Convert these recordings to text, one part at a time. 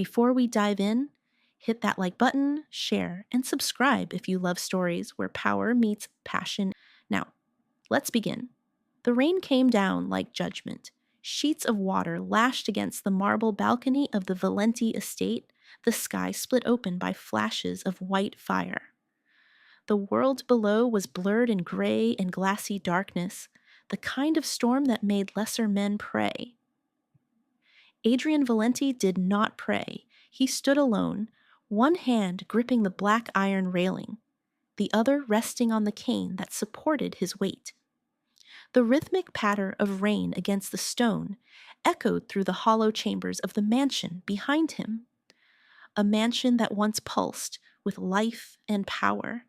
Before we dive in, hit that like button, share, and subscribe if you love stories where power meets passion. Now, let's begin. The rain came down like judgment. Sheets of water lashed against the marble balcony of the Valenti estate, the sky split open by flashes of white fire. The world below was blurred in gray and glassy darkness, the kind of storm that made lesser men pray. Adrian Valenti did not pray. He stood alone, one hand gripping the black iron railing, the other resting on the cane that supported his weight. The rhythmic patter of rain against the stone echoed through the hollow chambers of the mansion behind him, a mansion that once pulsed with life and power,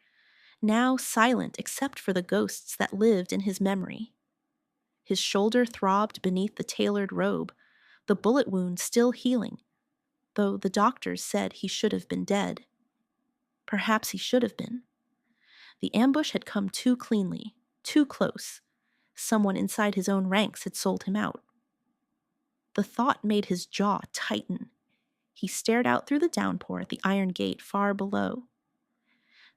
now silent except for the ghosts that lived in his memory. His shoulder throbbed beneath the tailored robe, the bullet wound still healing, though the doctors said he should have been dead. Perhaps he should have been. The ambush had come too cleanly, too close. Someone inside his own ranks had sold him out. The thought made his jaw tighten. He stared out through the downpour at the iron gate far below.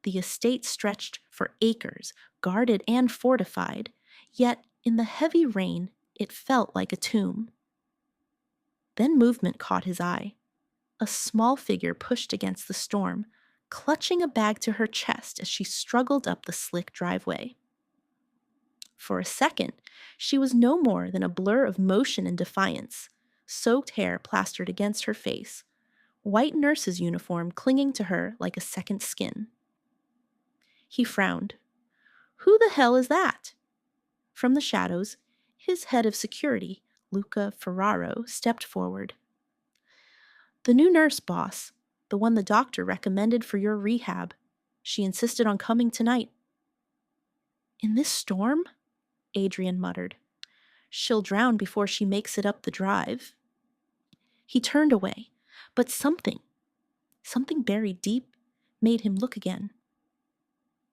The estate stretched for acres, guarded and fortified, yet in the heavy rain it felt like a tomb. Then movement caught his eye. A small figure pushed against the storm, clutching a bag to her chest as she struggled up the slick driveway. For a second, she was no more than a blur of motion and defiance, soaked hair plastered against her face, white nurse's uniform clinging to her like a second skin. He frowned. Who the hell is that? From the shadows, his head of security, Luca Ferraro, stepped forward. The new nurse, boss, the one the doctor recommended for your rehab. She insisted on coming tonight. In this storm? Adrian muttered. She'll drown before she makes it up the drive. He turned away, but something buried deep, made him look again.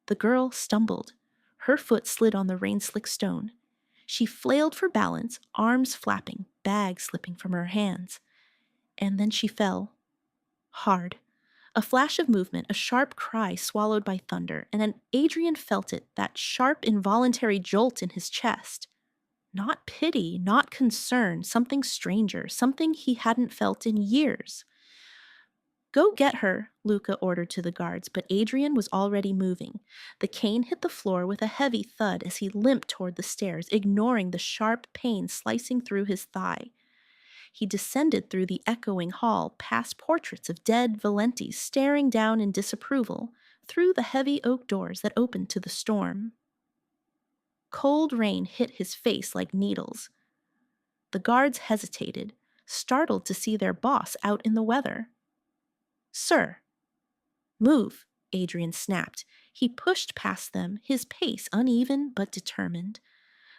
The girl stumbled. Her foot slid on the rain-slick stone. She flailed for balance, arms flapping, bag slipping from her hands. And then she fell. Hard. A flash of movement, a sharp cry swallowed by thunder, and then Adrian felt it, that sharp, involuntary jolt in his chest. Not pity, not concern, something stranger, something he hadn't felt in years. Go get her, Luca ordered to the guards, but Adrian was already moving. The cane hit the floor with a heavy thud as he limped toward the stairs, ignoring the sharp pain slicing through his thigh. He descended through the echoing hall, past portraits of dead Valentis staring down in disapproval, through the heavy oak doors that opened to the storm. Cold rain hit his face like needles. The guards hesitated, startled to see their boss out in the weather. Sir. Move, Adrian snapped. He pushed past them, his pace uneven but determined.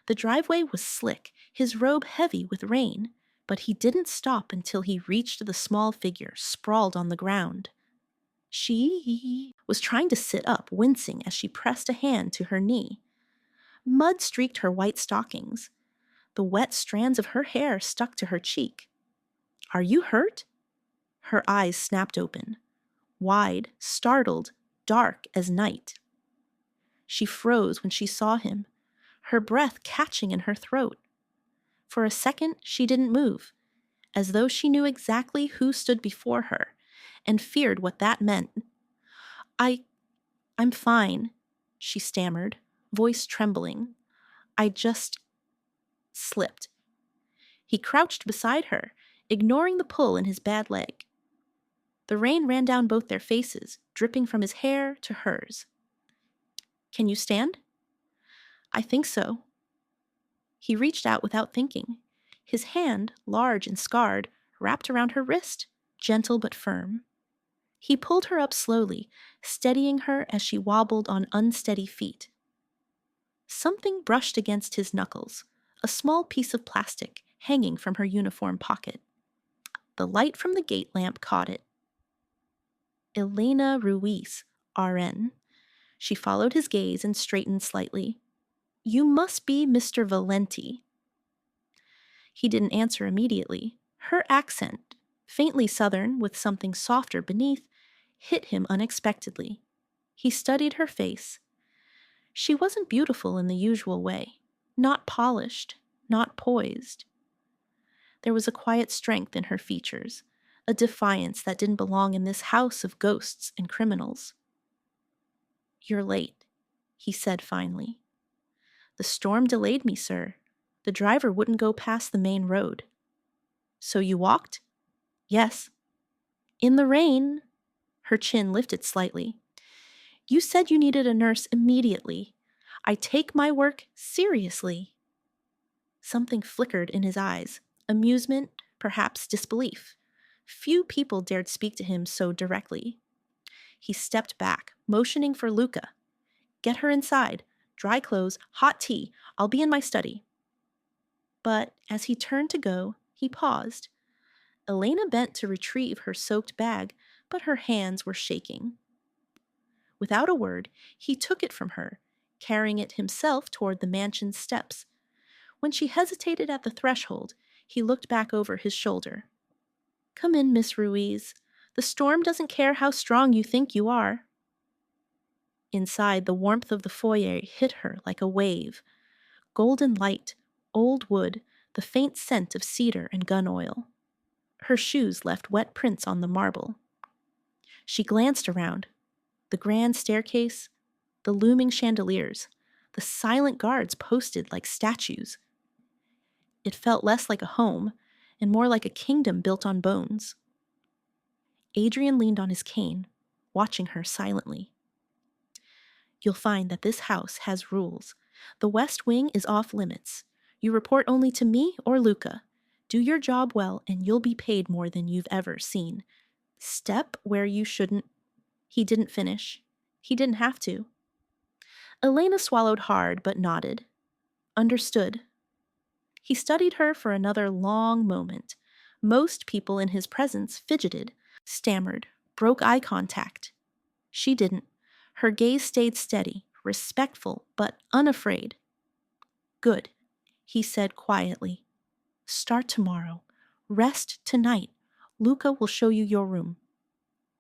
The driveway was slick, his robe heavy with rain, but he didn't stop until he reached the small figure sprawled on the ground. She was trying to sit up, wincing as she pressed a hand to her knee. Mud streaked her white stockings. The wet strands of her hair stuck to her cheek. Are you hurt? Her eyes snapped open. Wide, startled, dark as night. She froze when she saw him, her breath catching in her throat. For a second, she didn't move, as though she knew exactly who stood before her, and feared what that meant. I'm fine, she stammered, voice trembling. I just slipped. He crouched beside her, ignoring the pull in his bad leg. The rain ran down both their faces, dripping from his hair to hers. Can you stand? I think so. He reached out without thinking. His hand, large and scarred, wrapped around her wrist, gentle but firm. He pulled her up slowly, steadying her as she wobbled on unsteady feet. Something brushed against his knuckles, a small piece of plastic hanging from her uniform pocket. The light from the gate lamp caught it. Elena Ruiz, RN. She followed his gaze and straightened slightly. You must be Mr. Valenti. He didn't answer immediately. Her accent, faintly southern with something softer beneath, hit him unexpectedly. He studied her face. She wasn't beautiful in the usual way, not polished, not poised. There was a quiet strength in her features, a defiance that didn't belong in this house of ghosts and criminals. "You're late," he said finally. "The storm delayed me, sir. The driver wouldn't go past the main road." "So you walked?" "Yes." "In the rain?" Her chin lifted slightly. "You said you needed a nurse immediately. I take my work seriously." Something flickered in his eyes, amusement, perhaps disbelief. Few people dared speak to him so directly. He stepped back, motioning for Luca. "Get her inside. Dry clothes, hot tea. I'll be in my study." But as he turned to go, he paused. Elena bent to retrieve her soaked bag, but her hands were shaking. Without a word, he took it from her, carrying it himself toward the mansion's steps. When she hesitated at the threshold, he looked back over his shoulder. "Come in, Miss Ruiz. The storm doesn't care how strong you think you are." Inside, the warmth of the foyer hit her like a wave. Golden light, old wood, the faint scent of cedar and gun oil. Her shoes left wet prints on the marble. She glanced around. The grand staircase, the looming chandeliers, the silent guards posted like statues. It felt less like a home and more like a kingdom built on bones. Adrian leaned on his cane, watching her silently. "You'll find that this house has rules. The West Wing is off limits. You report only to me or Luca. Do your job well and you'll be paid more than you've ever seen. Step where you shouldn't." He didn't finish. He didn't have to. Elena swallowed hard but nodded. Understood. He studied her for another long moment. Most people in his presence fidgeted, stammered, broke eye contact. She didn't. Her gaze stayed steady, respectful, but unafraid. "Good," he said quietly. "Start tomorrow. Rest tonight. Luca will show you your room."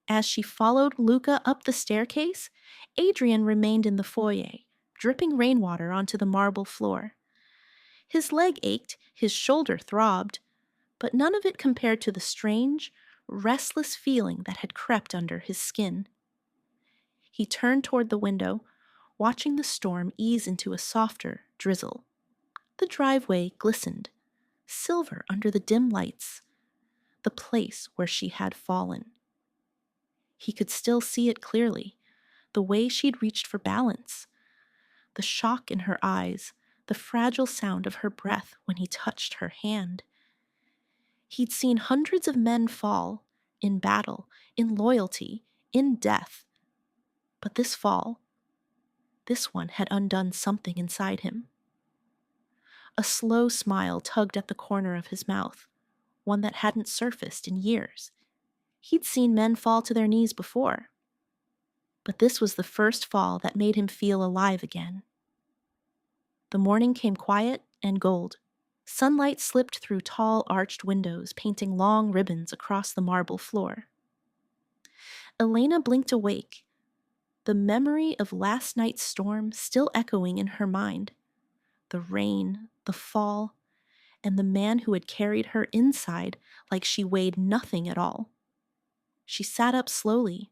As she followed Luca up the staircase, Adrian remained in the foyer, dripping rainwater onto the marble floor. His leg ached, his shoulder throbbed, but none of it compared to the strange, restless feeling that had crept under his skin. He turned toward the window, watching the storm ease into a softer drizzle. The driveway glistened, silver under the dim lights, the place where she had fallen. He could still see it clearly, the way she'd reached for balance, the shock in her eyes, the fragile sound of her breath when he touched her hand. He'd seen hundreds of men fall, in battle, in loyalty, in death. But this fall, this one had undone something inside him. A slow smile tugged at the corner of his mouth, one that hadn't surfaced in years. He'd seen men fall to their knees before, but this was the first fall that made him feel alive again. The morning came quiet and gold. Sunlight slipped through tall arched windows, painting long ribbons across the marble floor. Elena blinked awake, the memory of last night's storm still echoing in her mind. The rain, the fall, and the man who had carried her inside like she weighed nothing at all. She sat up slowly.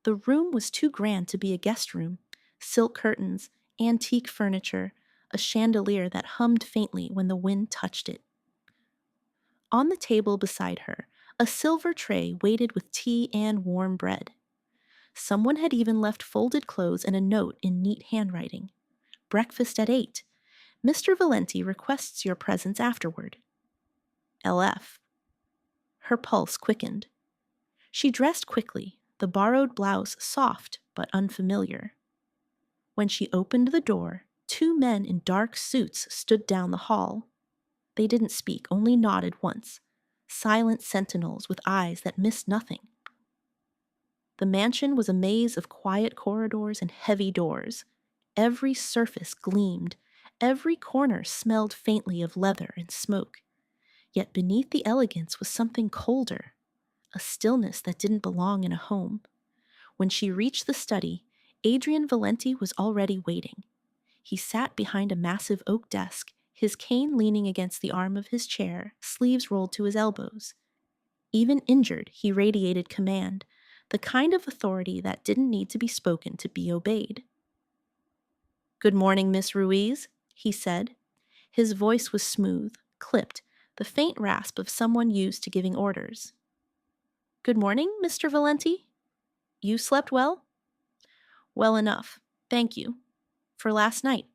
The room was too grand to be a guest room. Silk curtains, antique furniture, a chandelier that hummed faintly when the wind touched it. On the table beside her, a silver tray waited with tea and warm bread. Someone had even left folded clothes and a note in neat handwriting. "Breakfast at 8. Mr. Valenti requests your presence afterward. LF." Her pulse quickened. She dressed quickly, the borrowed blouse soft but unfamiliar. When she opened the door, 2 men in dark suits stood down the hall. They didn't speak, only nodded once, silent sentinels with eyes that missed nothing. The mansion was a maze of quiet corridors and heavy doors. Every surface gleamed, every corner smelled faintly of leather and smoke. Yet beneath the elegance was something colder, a stillness that didn't belong in a home. When she reached the study, Adrian Valenti was already waiting. He sat behind a massive oak desk, his cane leaning against the arm of his chair, sleeves rolled to his elbows. Even injured, he radiated command, the kind of authority that didn't need to be spoken to be obeyed. "Good morning, Miss Ruiz," he said. His voice was smooth, clipped, the faint rasp of someone used to giving orders. "Good morning, Mr. Valenti. You slept well?" "Well enough, thank you. For last night."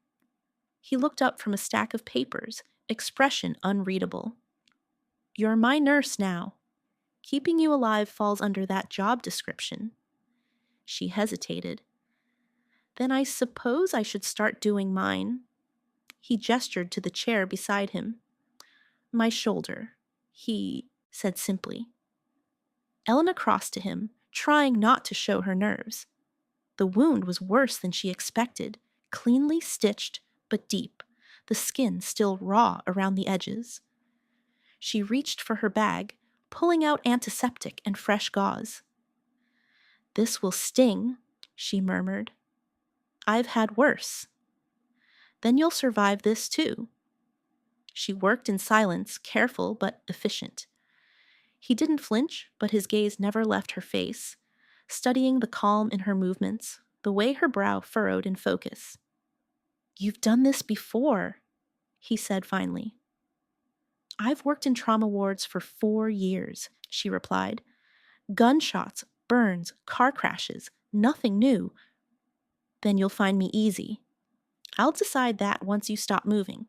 He looked up from a stack of papers, expression unreadable. "You're my nurse now. Keeping you alive falls under that job description." She hesitated. "Then I suppose I should start doing mine." He gestured to the chair beside him. "My shoulder," he said simply. Elena crossed to him, trying not to show her nerves. The wound was worse than she expected, cleanly stitched but deep, the skin still raw around the edges. She reached for her bag, pulling out antiseptic and fresh gauze. "This will sting," she murmured. "I've had worse." "Then you'll survive this too." She worked in silence, careful but efficient. He didn't flinch, but his gaze never left her face, studying the calm in her movements, the way her brow furrowed in focus. "You've done this before," he said finally. "I've worked in trauma wards for 4 years," she replied. "Gunshots, burns, car crashes, nothing new." "Then you'll find me easy." "I'll decide that once you stop moving."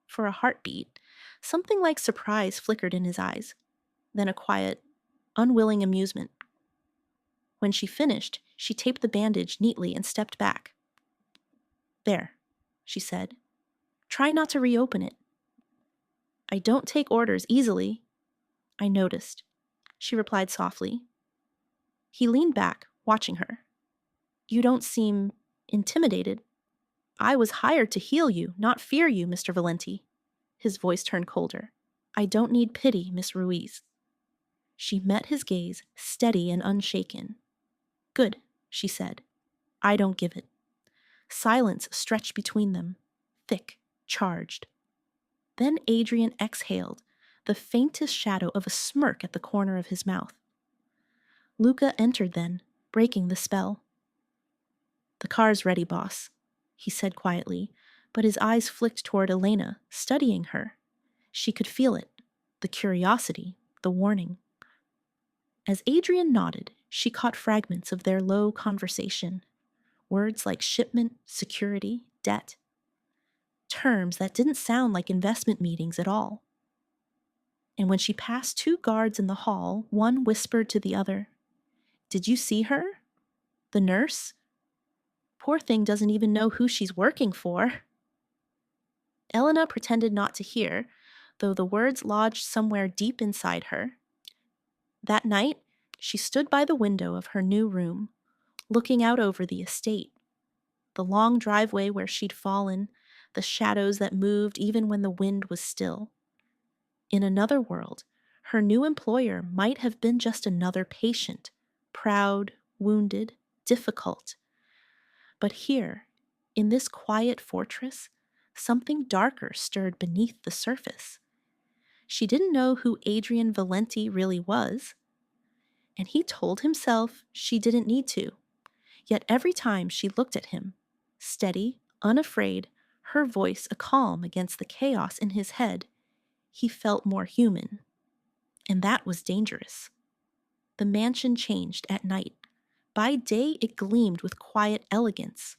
For a heartbeat, something like surprise flickered in his eyes, then a quiet, unwilling amusement. When she finished, she taped the bandage neatly and stepped back. "There," she said. "Try not to reopen it." "I don't take orders easily." "I noticed," she replied softly. He leaned back, watching her. "You don't seem intimidated." "I was hired to heal you, not fear you, Mr. Valenti." His voice turned colder. "I don't need pity, Miss Ruiz." She met his gaze, steady and unshaken. "Good," she said. "I don't give it." Silence stretched between them, thick, charged. Then Adrian exhaled, the faintest shadow of a smirk at the corner of his mouth. Luca entered then, breaking the spell. "The car's ready, boss," he said quietly, but his eyes flicked toward Elena, studying her. She could feel it, the curiosity, the warning. As Adrian nodded, she caught fragments of their low conversation. Words like shipment, security, debt. Terms that didn't sound like investment meetings at all. And when she passed 2 guards in the hall, one whispered to the other, "Did you see her? The nurse? Poor thing doesn't even know who she's working for." Elena pretended not to hear, though the words lodged somewhere deep inside her. That night, she stood by the window of her new room, looking out over the estate. The long driveway where she'd fallen, the shadows that moved even when the wind was still. In another world, her new employer might have been just another patient, proud, wounded, difficult. But here, in this quiet fortress, something darker stirred beneath the surface. She didn't know who Adrian Valenti really was, and he told himself she didn't need to. Yet every time she looked at him, steady, unafraid, her voice a calm against the chaos in his head, he felt more human. And that was dangerous. The mansion changed at night. By day it gleamed with quiet elegance.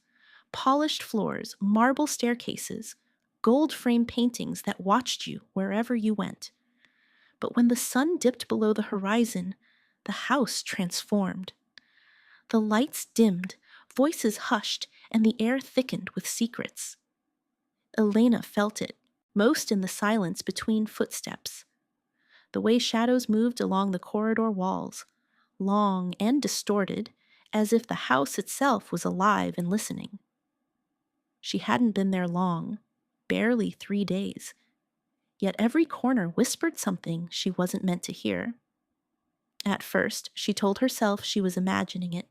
Polished floors, marble staircases, gold-framed paintings that watched you wherever you went. But when the sun dipped below the horizon, the house transformed. The lights dimmed, voices hushed, and the air thickened with secrets. Elena felt it, most in the silence between footsteps. The way shadows moved along the corridor walls, long and distorted, as if the house itself was alive and listening. She hadn't been there long, barely 3 days, yet every corner whispered something she wasn't meant to hear. At first, she told herself she was imagining it,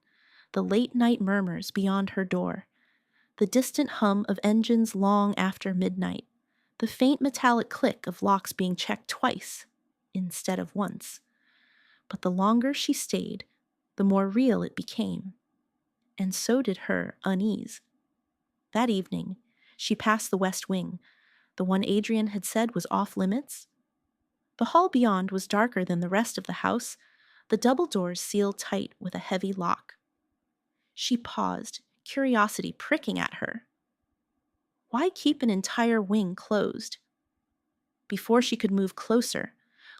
the late-night murmurs beyond her door, the distant hum of engines long after midnight, the faint metallic click of locks being checked twice instead of once. But the longer she stayed, the more real it became, and so did her unease. That evening, she passed the west wing, the one Adrian had said was off limits. The hall beyond was darker than the rest of the house, the double doors sealed tight with a heavy lock. She paused, curiosity pricking at her. Why keep an entire wing closed? Before she could move closer,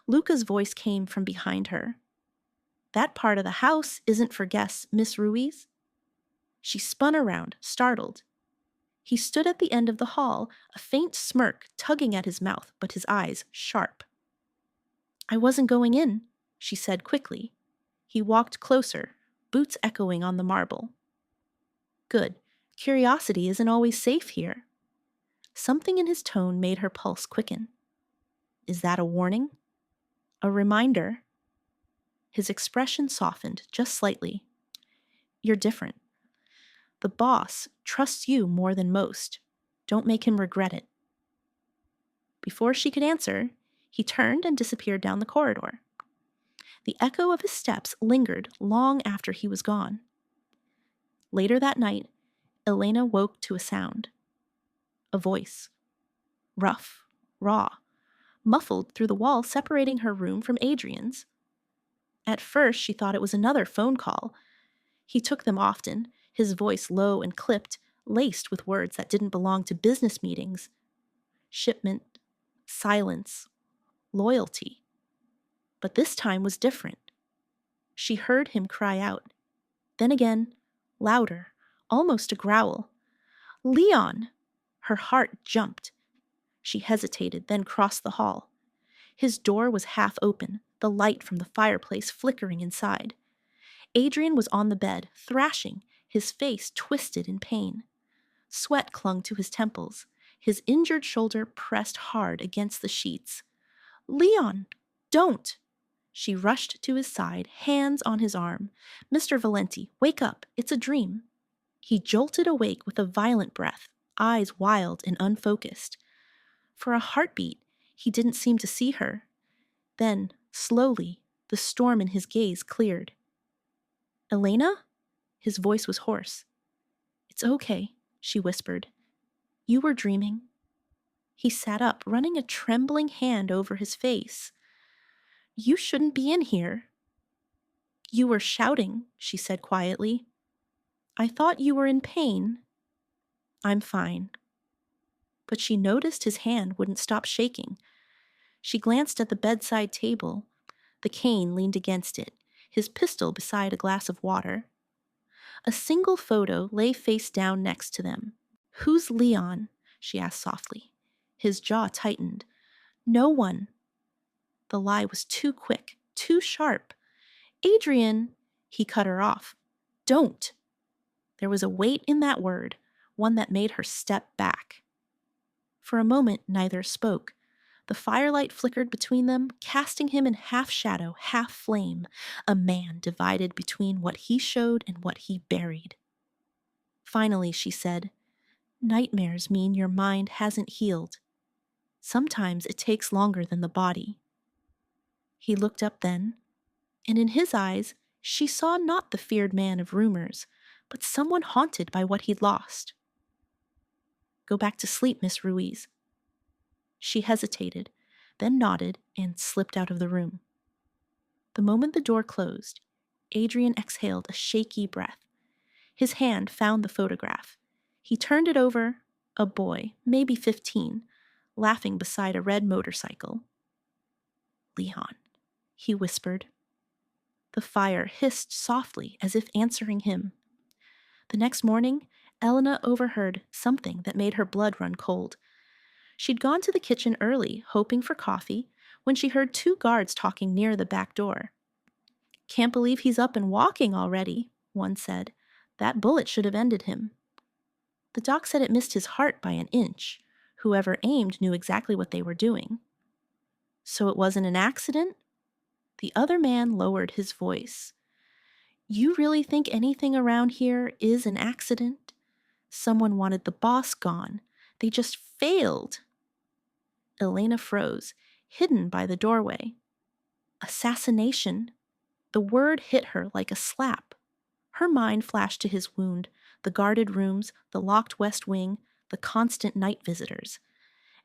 Luca's voice came from behind her. That part of the house isn't for guests, Miss Ruiz. She spun around, startled. He stood at the end of the hall, a faint smirk tugging at his mouth, but his eyes sharp. I wasn't going in, she said quickly. He walked closer, boots echoing on the marble. Good. Curiosity isn't always safe here. Something in his tone made her pulse quicken. Is that a warning? A reminder? His expression softened just slightly. You're different. The boss trusts you more than most. Don't make him regret it. Before she could answer, he turned and disappeared down the corridor. The echo of his steps lingered long after he was gone. Later that night, Elena woke to a sound. A voice. Rough, raw, muffled through the wall separating her room from Adrian's. At first, she thought it was another phone call. He took them often, his voice low and clipped, laced with words that didn't belong to business meetings. Shipment, silence, loyalty. But this time was different. She heard him cry out. Then again, louder, almost a growl. Leon! Her heart jumped. She hesitated, then crossed the hall. His door was half open, the light from the fireplace flickering inside. Adrian was on the bed, thrashing, his face twisted in pain. Sweat clung to his temples, his injured shoulder pressed hard against the sheets. Leon, don't! She rushed to his side, hands on his arm. Mr. Valenti, wake up, it's a dream. He jolted awake with a violent breath, eyes wild and unfocused. For a heartbeat, he didn't seem to see her. Then, slowly, the storm in his gaze cleared. Elena? His voice was hoarse. It's okay, she whispered. You were dreaming. He sat up, running a trembling hand over his face. You shouldn't be in here. You were shouting, she said quietly. I thought you were in pain. I'm fine. But she noticed his hand wouldn't stop shaking. She glanced at the bedside table. The cane leaned against it, his pistol beside a glass of water. A single photo lay face down next to them. Who's Leon? She asked softly. His jaw tightened. No one. The lie was too quick, too sharp. Adrian, he cut her off. Don't. There was a weight in that word, one that made her step back. For a moment, neither spoke. The firelight flickered between them, casting him in half shadow, half flame, a man divided between what he showed and what he buried. Finally, she said, nightmares mean your mind hasn't healed. Sometimes it takes longer than the body. He looked up then, and in his eyes, she saw not the feared man of rumors, but someone haunted by what he'd lost. Go back to sleep, Miss Ruiz. She hesitated, then nodded and slipped out of the room. The moment the door closed, Adrian exhaled a shaky breath. His hand found the photograph. He turned it over, a boy, maybe 15, laughing beside a red motorcycle. Leon, he whispered. The fire hissed softly as if answering him. The next morning, Elena overheard something that made her blood run cold. She'd gone to the kitchen early, hoping for coffee, when she heard 2 guards talking near the back door. Can't believe he's up and walking already, one said. That bullet should have ended him. The doc said it missed his heart by an inch. Whoever aimed knew exactly what they were doing. So it wasn't an accident? The other man lowered his voice. You really think anything around here is an accident? Someone wanted the boss gone. They just failed. Elena froze, hidden by the doorway. Assassination. The word hit her like a slap. Her mind flashed to his wound, the guarded rooms, the locked West Wing, the constant night visitors.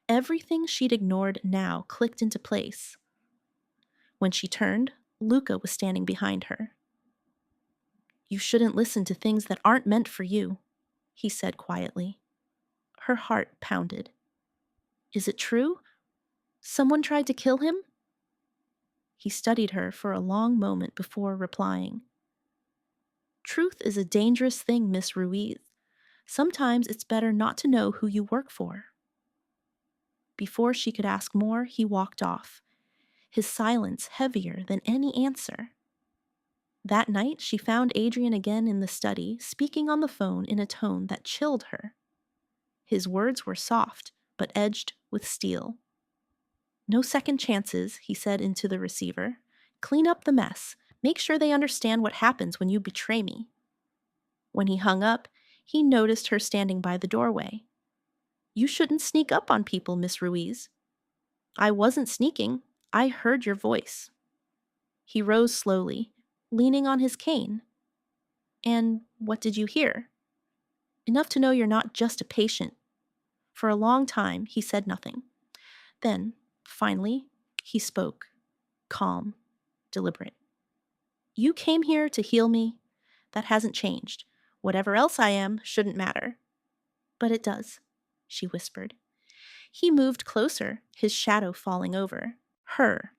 Everything she'd ignored now clicked into place. When she turned, Luca was standing behind her. You shouldn't listen to things that aren't meant for you, he said quietly. Her heart pounded. Is it true? Someone tried to kill him? He studied her for a long moment before replying. Truth is a dangerous thing, Miss Ruiz. Sometimes it's better not to know who you work for. Before she could ask more, he walked off, his silence heavier than any answer. That night, she found Adrian again in the study, speaking on the phone in a tone that chilled her. His words were soft, but edged with steel. No second chances, he said into the receiver. Clean up the mess. Make sure they understand what happens when you betray me. When he hung up, he noticed her standing by the doorway. You shouldn't sneak up on people, Miss Ruiz. I wasn't sneaking. I heard your voice. He rose slowly, leaning on his cane. And what did you hear? Enough to know you're not just a patient. For a long time, he said nothing. Then, finally, he spoke, calm, deliberate. You came here to heal me. That hasn't changed. Whatever else I am shouldn't matter. But it does, she whispered. He moved closer, his shadow falling over her.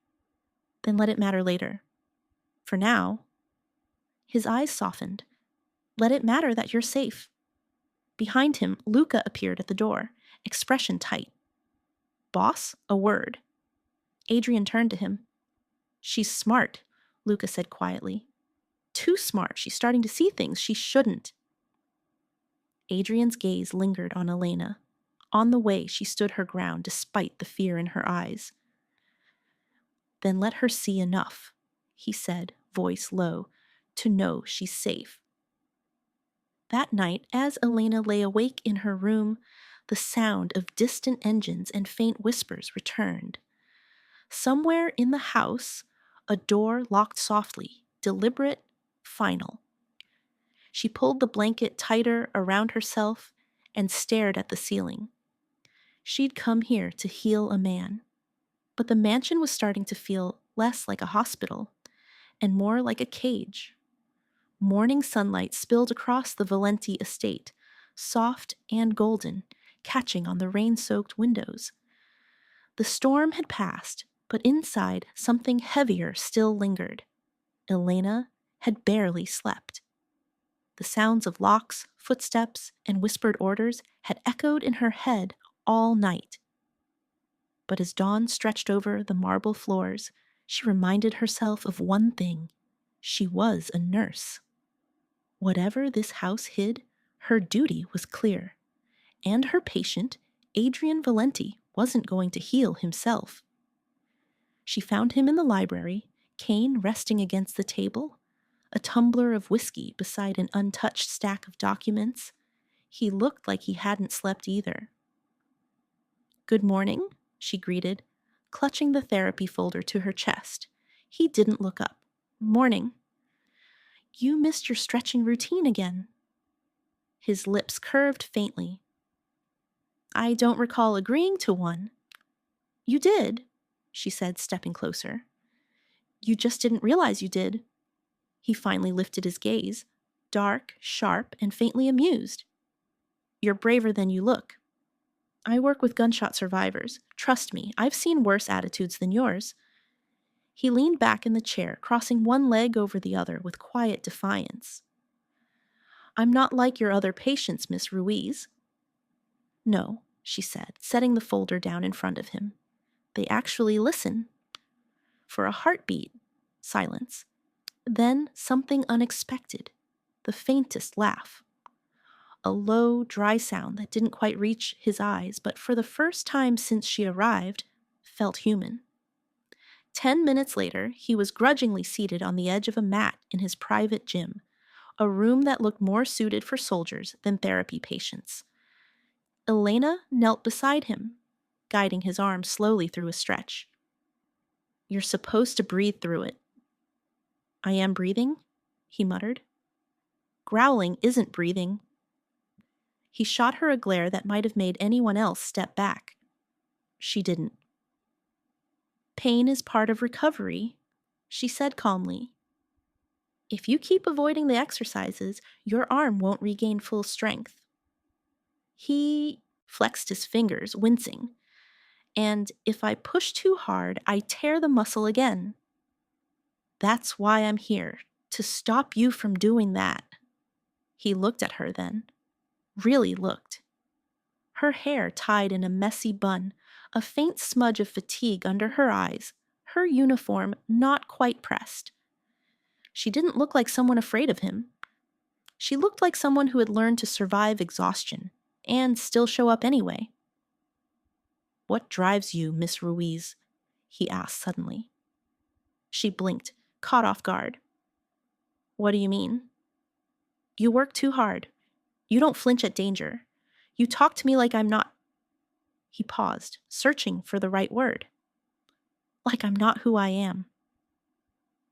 Then let it matter later. For now, his eyes softened. Let it matter that you're safe. Behind him, Luca appeared at the door, expression tight. Boss, a word. Adrian turned to him. She's smart, Luca said quietly. Too smart. She's starting to see things she shouldn't. Adrian's gaze lingered on Elena, on the way she stood her ground despite the fear in her eyes. Then let her see enough, he said, voice low, to know she's safe. That night, as Elena lay awake in her room, the sound of distant engines and faint whispers returned. Somewhere in the house, a door locked softly, deliberate, final. She pulled the blanket tighter around herself and stared at the ceiling. She'd come here to heal a man, but the mansion was starting to feel less like a hospital and more like a cage. Morning sunlight spilled across the Valenti estate, soft and golden, catching on the rain-soaked windows. The storm had passed, but inside something heavier still lingered. Elena had barely slept. The sounds of locks, footsteps, and whispered orders had echoed in her head all night. But as dawn stretched over the marble floors, she reminded herself of one thing. She was a nurse. Whatever this house hid, her duty was clear. And her patient, Adrian Valenti, wasn't going to heal himself. She found him in the library, cane resting against the table, a tumbler of whiskey beside an untouched stack of documents. He looked like he hadn't slept either. Good morning, she greeted, clutching the therapy folder to her chest. He didn't look up. Morning. You missed your stretching routine again. His lips curved faintly. I don't recall agreeing to one. You did, she said, stepping closer. You just didn't realize you did. He finally lifted his gaze, dark, sharp, and faintly amused. You're braver than you look. I work with gunshot survivors. Trust me, I've seen worse attitudes than yours. He leaned back in the chair, crossing one leg over the other with quiet defiance. I'm not like your other patients, Miss Ruiz. No, she said, setting the folder down in front of him. They actually listen. For a heartbeat, silence. Then something unexpected, the faintest laugh. A low, dry sound that didn't quite reach his eyes, but for the first time since she arrived, felt human. 10 minutes later, he was grudgingly seated on the edge of a mat in his private gym, a room that looked more suited for soldiers than therapy patients. Elena knelt beside him, guiding his arm slowly through a stretch. "You're supposed to breathe through it." "I am breathing," he muttered. "Growling isn't breathing." He shot her a glare that might have made anyone else step back. She didn't. "Pain is part of recovery," she said calmly. "If you keep avoiding the exercises, your arm won't regain full strength." He flexed his fingers, wincing. "And if I push too hard, I tear the muscle again. That's why I'm here, to stop you from doing that." He looked at her then. Really looked. Her hair tied in a messy bun, a faint smudge of fatigue under her eyes, her uniform not quite pressed. She didn't look like someone afraid of him. She looked like someone who had learned to survive exhaustion and still show up anyway. "What drives you, Miss Ruiz?" he asked suddenly. She blinked, caught off guard. "What do you mean?" "You work too hard. You don't flinch at danger. You talk to me like I'm not—" He paused, searching for the right word. "Like I'm not who I am."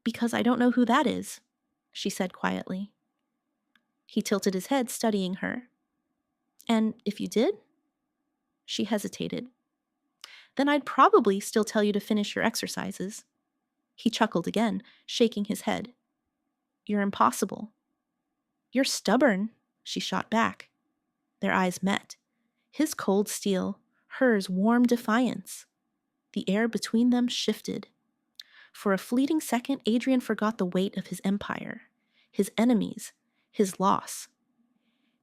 "Because I don't know who that is," she said quietly. He tilted his head, studying her. "And if you did?" She hesitated. "Then I'd probably still tell you to finish your exercises." He chuckled again, shaking his head. "You're impossible." "You're stubborn," she shot back. Their eyes met. His cold steel, hers warm defiance. The air between them shifted. For a fleeting second, Adrian forgot the weight of his empire, his enemies, his loss.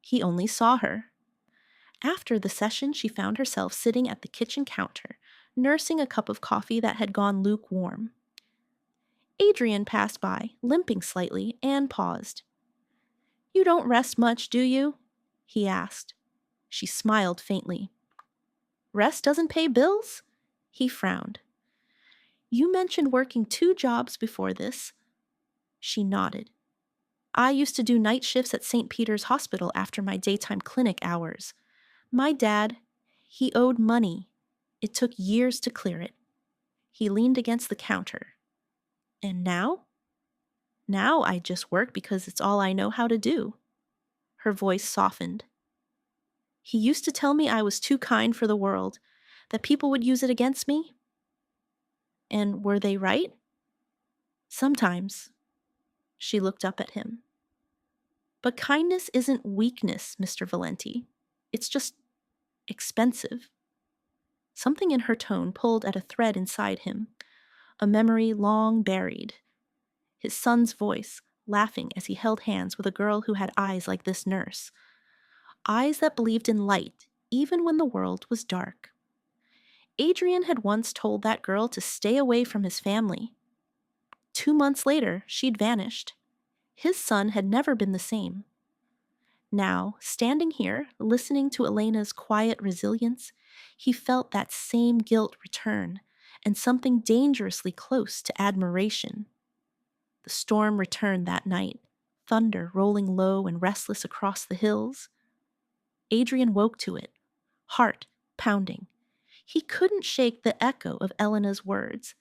He only saw her. After the session, she found herself sitting at the kitchen counter, nursing a cup of coffee that had gone lukewarm. Adrian passed by, limping slightly, and paused. "You don't rest much, do you?" he asked. She smiled faintly. "Rest doesn't pay bills?" He frowned. "You mentioned working 2 jobs before this." She nodded. "I used to do night shifts at St. Peter's Hospital after my daytime clinic hours. My dad, he owed money. It took years to clear it." He leaned against the counter. "And now?" "Now I just work because it's all I know how to do." Her voice softened. "He used to tell me I was too kind for the world, that people would use it against me." "And were they right?" "Sometimes." She looked up at him. "But kindness isn't weakness, Mr. Valenti. It's just expensive." Something in her tone pulled at a thread inside him, a memory long buried. His son's voice, laughing as he held hands with a girl who had eyes like this nurse. Eyes that believed in light, even when the world was dark. Adrian had once told that girl to stay away from his family. 2 months later, she'd vanished. His son had never been the same. Now, standing here, listening to Elena's quiet resilience, he felt that same guilt return, and something dangerously close to admiration. The storm returned that night, thunder rolling low and restless across the hills. Adrian woke to it, heart pounding. He couldn't shake the echo of Elena's words.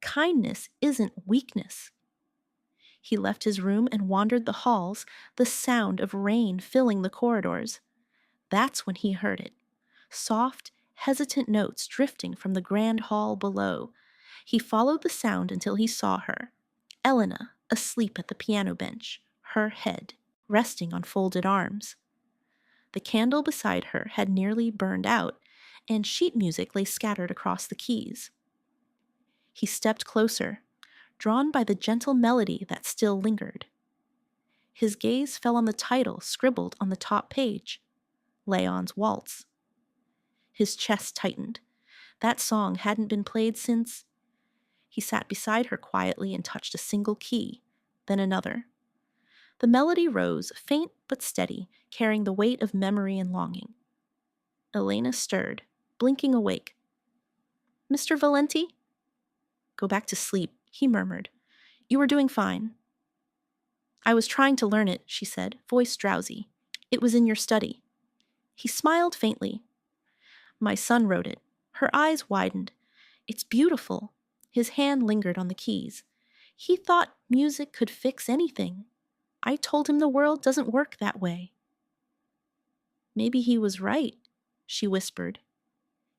Kindness isn't weakness. He left his room and wandered the halls, the sound of rain filling the corridors. That's when he heard it. Soft, hesitant notes drifting from the grand hall below. He followed the sound until he saw her, Elena, asleep at the piano bench, her head resting on folded arms. The candle beside her had nearly burned out, and sheet music lay scattered across the keys. He stepped closer, drawn by the gentle melody that still lingered. His gaze fell on the title scribbled on the top page, Leon's Waltz. His chest tightened. That song hadn't been played since... He sat beside her quietly and touched a single key, then another. The melody rose, faint but steady, carrying the weight of memory and longing. Elena stirred, blinking awake. "Mr. Valenti?" Go back to sleep, he murmured. You were doing fine. I was trying to learn it, she said, voice drowsy. It was in your study. He smiled faintly. My son wrote it. Her eyes widened. It's beautiful. His hand lingered on the keys. He thought music could fix anything. I told him the world doesn't work that way. Maybe he was right, she whispered.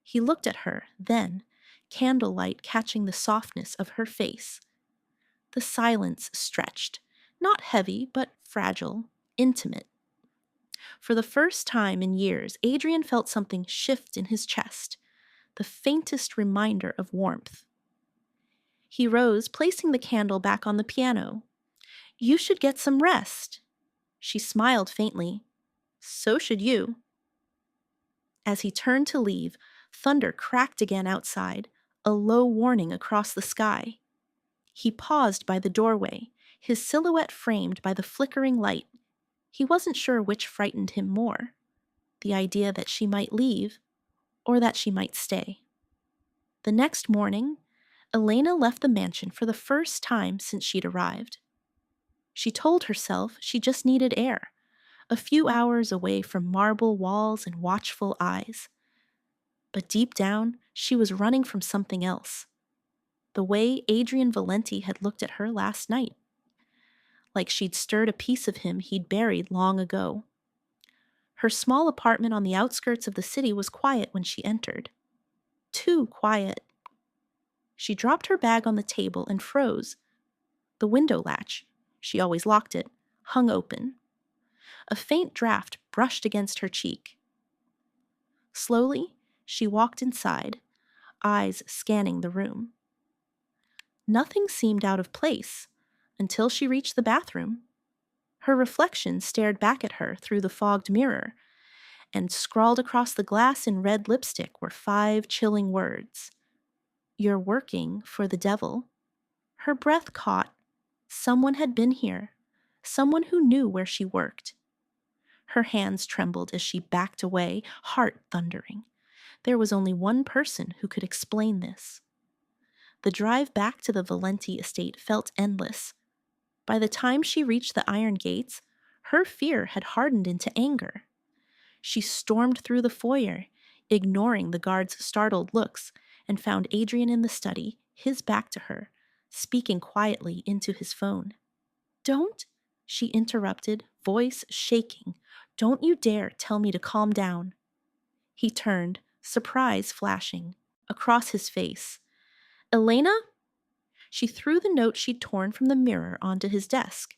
He looked at her, then, candlelight catching the softness of her face. The silence stretched, not heavy, but fragile, intimate. For the first time in years, Adrian felt something shift in his chest, the faintest reminder of warmth. He rose, placing the candle back on the piano. You should get some rest. She smiled faintly. So should you. As he turned to leave, thunder cracked again outside, a low warning across the sky. He paused by the doorway, his silhouette framed by the flickering light. He wasn't sure which frightened him more, the idea that she might leave or that she might stay. The next morning, Elena left the mansion for the first time since she'd arrived. She told herself she just needed air, a few hours away from marble walls and watchful eyes. But deep down, she was running from something else. The way Adrian Valenti had looked at her last night. Like she'd stirred a piece of him he'd buried long ago. Her small apartment on the outskirts of the city was quiet when she entered. Too quiet. She dropped her bag on the table and froze. The window latch, she always locked it, hung open. A faint draft brushed against her cheek. Slowly, she walked inside, eyes scanning the room. Nothing seemed out of place until she reached the bathroom. Her reflection stared back at her through the fogged mirror, and scrawled across the glass in red lipstick were 5 chilling words. You're working for the devil. Her breath caught. Someone had been here. Someone who knew where she worked. Her hands trembled as she backed away, heart thundering. There was only one person who could explain this. The drive back to the Valenti estate felt endless. By the time she reached the iron gates, her fear had hardened into anger. She stormed through the foyer, ignoring the guards' startled looks, and found Adrian in the study, his back to her, speaking quietly into his phone. Don't, she interrupted, voice shaking. Don't you dare tell me to calm down. He turned, surprise flashing, across his face. Elena? She threw the note she'd torn from the mirror onto his desk.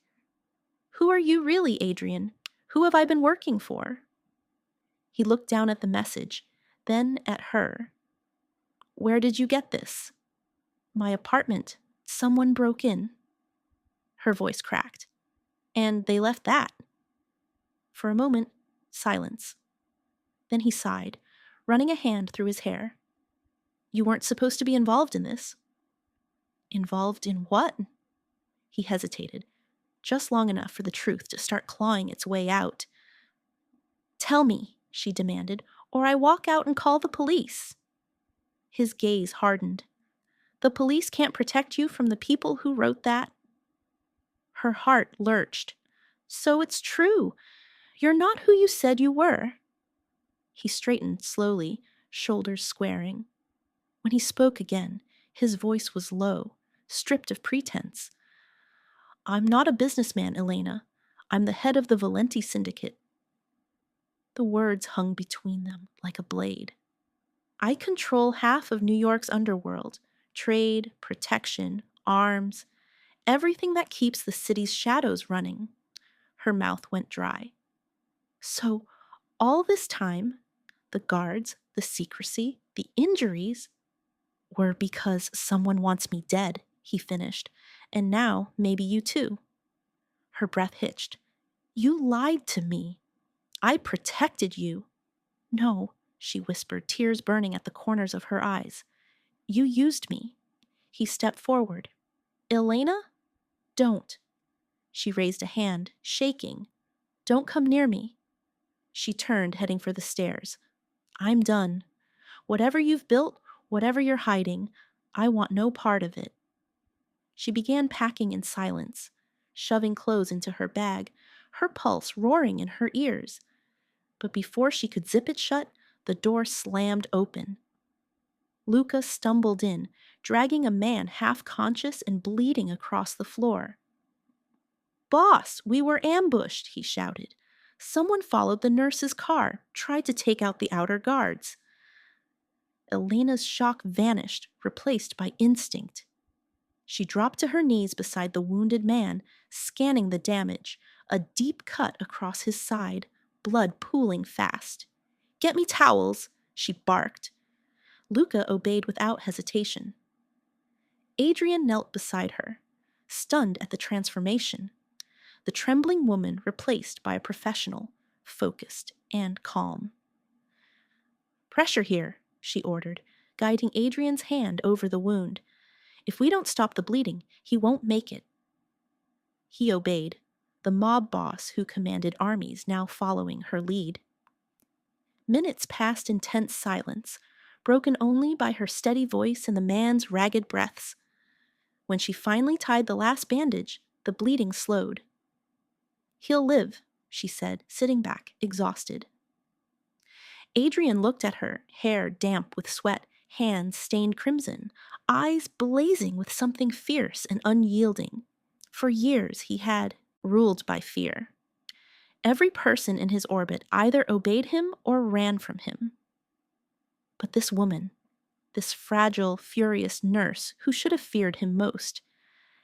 Who are you really, Adrian? Who have I been working for? He looked down at the message, then at her. Where did you get this? My apartment. Someone broke in. Her voice cracked. And they left that. For a moment, silence. Then he sighed, running a hand through his hair. You weren't supposed to be involved in this. Involved in what? He hesitated, just long enough for the truth to start clawing its way out. Tell me, she demanded, or I walk out and call the police. His gaze hardened. The police can't protect you from the people who wrote that. Her heart lurched. So it's true. You're not who you said you were. He straightened slowly, shoulders squaring. When he spoke again, his voice was low, stripped of pretense. I'm not a businessman, Elena. I'm the head of the Valenti syndicate. The words hung between them like a blade. I control half of New York's underworld, trade, protection, arms, everything that keeps the city's shadows running. Her mouth went dry. So, all this time, the guards, the secrecy, the injuries were because someone wants me dead, he finished, and now maybe you too. Her breath hitched. You lied to me. I protected you. No, she whispered, tears burning at the corners of her eyes. You used me. He stepped forward. Elena? Don't. She raised a hand, shaking. Don't come near me. She turned, heading for the stairs. I'm done. Whatever you've built, whatever you're hiding, I want no part of it. She began packing in silence, shoving clothes into her bag, her pulse roaring in her ears. But before she could zip it shut, the door slammed open. Luca stumbled in, dragging a man half-conscious and bleeding across the floor. "Boss, we were ambushed," he shouted. "Someone followed the nurse's car, tried to take out the outer guards." Elena's shock vanished, replaced by instinct. She dropped to her knees beside the wounded man, scanning the damage, a deep cut across his side, blood pooling fast. "Get me towels," she barked. Luca obeyed without hesitation. Adrian knelt beside her, stunned at the transformation. The trembling woman replaced by a professional, focused and calm. "Pressure here," she ordered, guiding Adrian's hand over the wound. "If we don't stop the bleeding, he won't make it." He obeyed, the mob boss who commanded armies now following her lead. Minutes passed in tense silence, broken only by her steady voice and the man's ragged breaths. When she finally tied the last bandage, the bleeding slowed. "He'll live," she said, sitting back, exhausted. Adrian looked at her, hair damp with sweat, hands stained crimson, eyes blazing with something fierce and unyielding. For years he had ruled by fear. Every person in his orbit either obeyed him or ran from him. But this woman, this fragile, furious nurse who should have feared him most,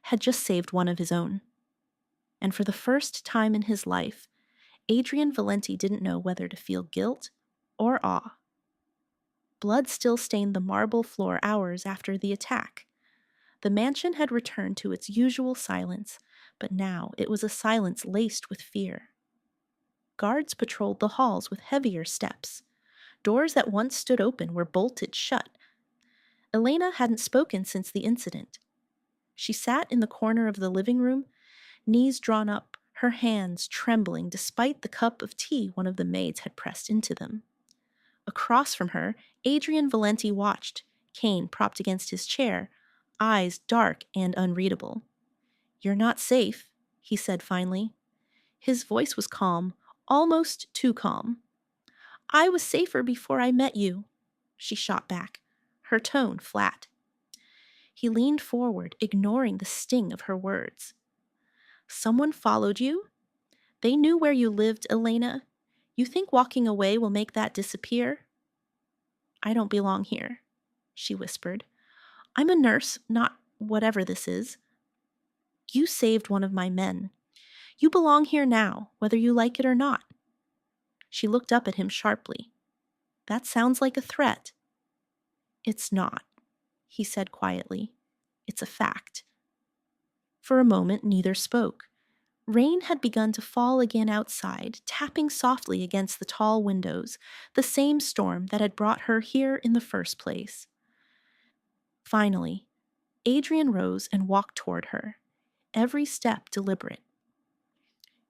had just saved one of his own. And for the first time in his life, Adrian Valenti didn't know whether to feel guilt or awe. Blood still stained the marble floor hours after the attack. The mansion had returned to its usual silence, but now it was a silence laced with fear. Guards patrolled the halls with heavier steps. Doors that once stood open were bolted shut. Elena hadn't spoken since the incident. She sat in the corner of the living room, knees drawn up, her hands trembling despite the cup of tea one of the maids had pressed into them. Across from her, Adrian Valenti watched, cane propped against his chair, eyes dark and unreadable. "You're not safe," he said finally. His voice was calm, almost too calm. "I was safer before I met you," she shot back, her tone flat. He leaned forward, ignoring the sting of her words. "Someone followed you? They knew where you lived, Elena. You think walking away will make that disappear?" "I don't belong here," she whispered. "I'm a nurse, not whatever this is. You saved one of my men. You belong here now, whether you like it or not." She looked up at him sharply. "That sounds like a threat." "It's not," he said quietly. "It's a fact." For a moment, neither spoke. Rain had begun to fall again outside, tapping softly against the tall windows, the same storm that had brought her here in the first place. Finally, Adrian rose and walked toward her, every step deliberate.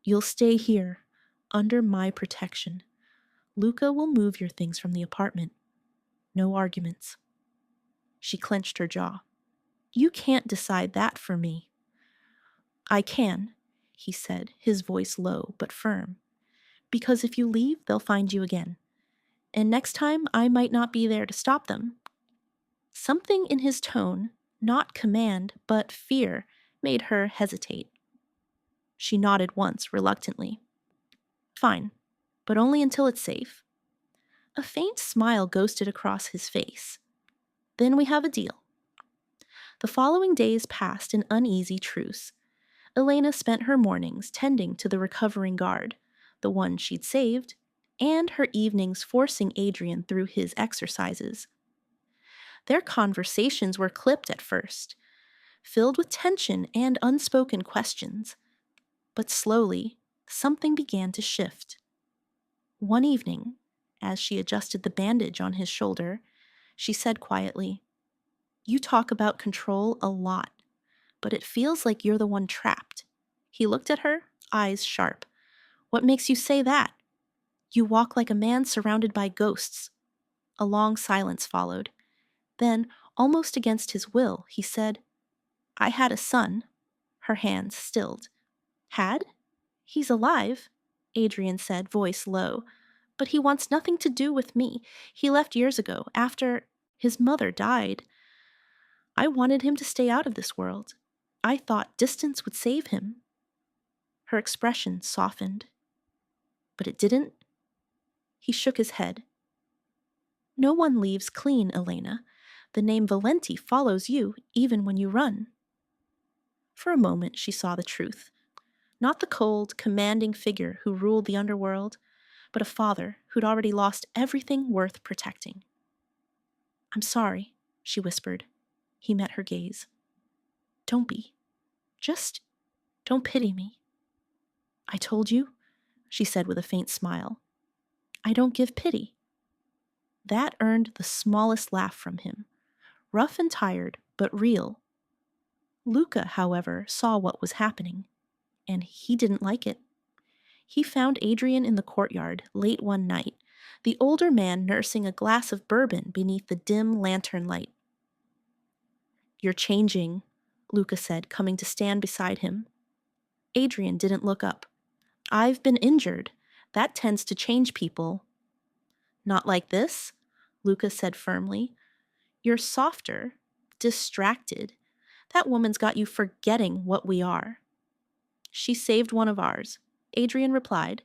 "You'll stay here, under my protection. Luca will move your things from the apartment. No arguments." She clenched her jaw. "You can't decide that for me." "I can," he said, his voice low but firm. "Because if you leave, they'll find you again. And next time, I might not be there to stop them." Something in his tone, not command, but fear, made her hesitate. She nodded once, reluctantly. "Fine, but only until it's safe." A faint smile ghosted across his face. "Then we have a deal." The following days passed in uneasy truce. Elena spent her mornings tending to the recovering guard, the one she'd saved, and her evenings forcing Adrian through his exercises. Their conversations were clipped at first, filled with tension and unspoken questions. But slowly, something began to shift. One evening, as she adjusted the bandage on his shoulder, she said quietly, "You talk about control a lot, but it feels like you're the one trapped." He looked at her, eyes sharp. "What makes you say that? You walk like a man surrounded by ghosts." A long silence followed. Then, Almost against his will, he said, "I had a son." Her hands stilled. "Had? He's alive," Adrian said, voice low. "But he wants nothing to do with me. He left years ago, after his mother died. I wanted him to stay out of this world. I thought distance would save him." Her expression softened. "But it didn't?" He shook his head. "No one leaves clean, Elena. The name Valenti follows you even when you run." For a moment she saw the truth. Not the cold, commanding figure who ruled the underworld, but a father who'd already lost everything worth protecting. "I'm sorry," she whispered. He met her gaze. "Don't be. Just don't pity me." "I told you," she said with a faint smile. "I don't give pity." That earned the smallest laugh from him. Rough and tired, but real. Luca, however, saw what was happening, and he didn't like it. He found Adrian in the courtyard late one night, the older man nursing a glass of bourbon beneath the dim lantern light. "You're changing," Luca said, coming to stand beside him. Adrian didn't look up. "I've been injured. That tends to change people." "Not like this," Luca said firmly. "You're softer, distracted. That woman's got you forgetting what we are." "She saved one of ours," Adrian replied.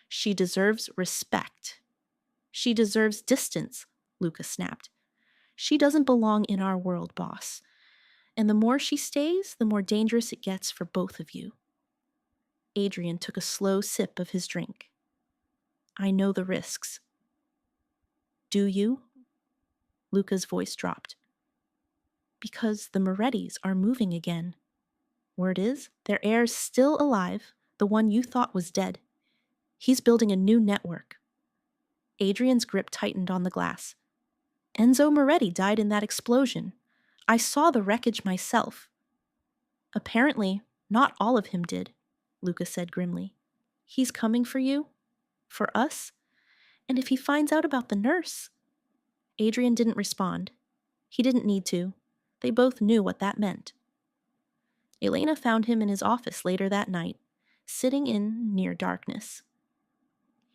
"She deserves respect." "She deserves distance," Luca snapped. "She doesn't belong in our world, boss. And the more she stays, the more dangerous it gets for both of you." Adrian took a slow sip of his drink. "I know the risks." "Do you?" Luca's voice dropped. "Because the Morettis are moving again. Word is, their heir's still alive, the one you thought was dead. He's building a new network." Adrian's grip tightened on the glass. "Enzo Moretti died in that explosion. I saw the wreckage myself." "Apparently, not all of him did," Luca said grimly. "He's coming for you, for us, and if he finds out about the nurse—" Adrian didn't respond. He didn't need to. They both knew what that meant. Elena found him in his office later that night, sitting in near darkness.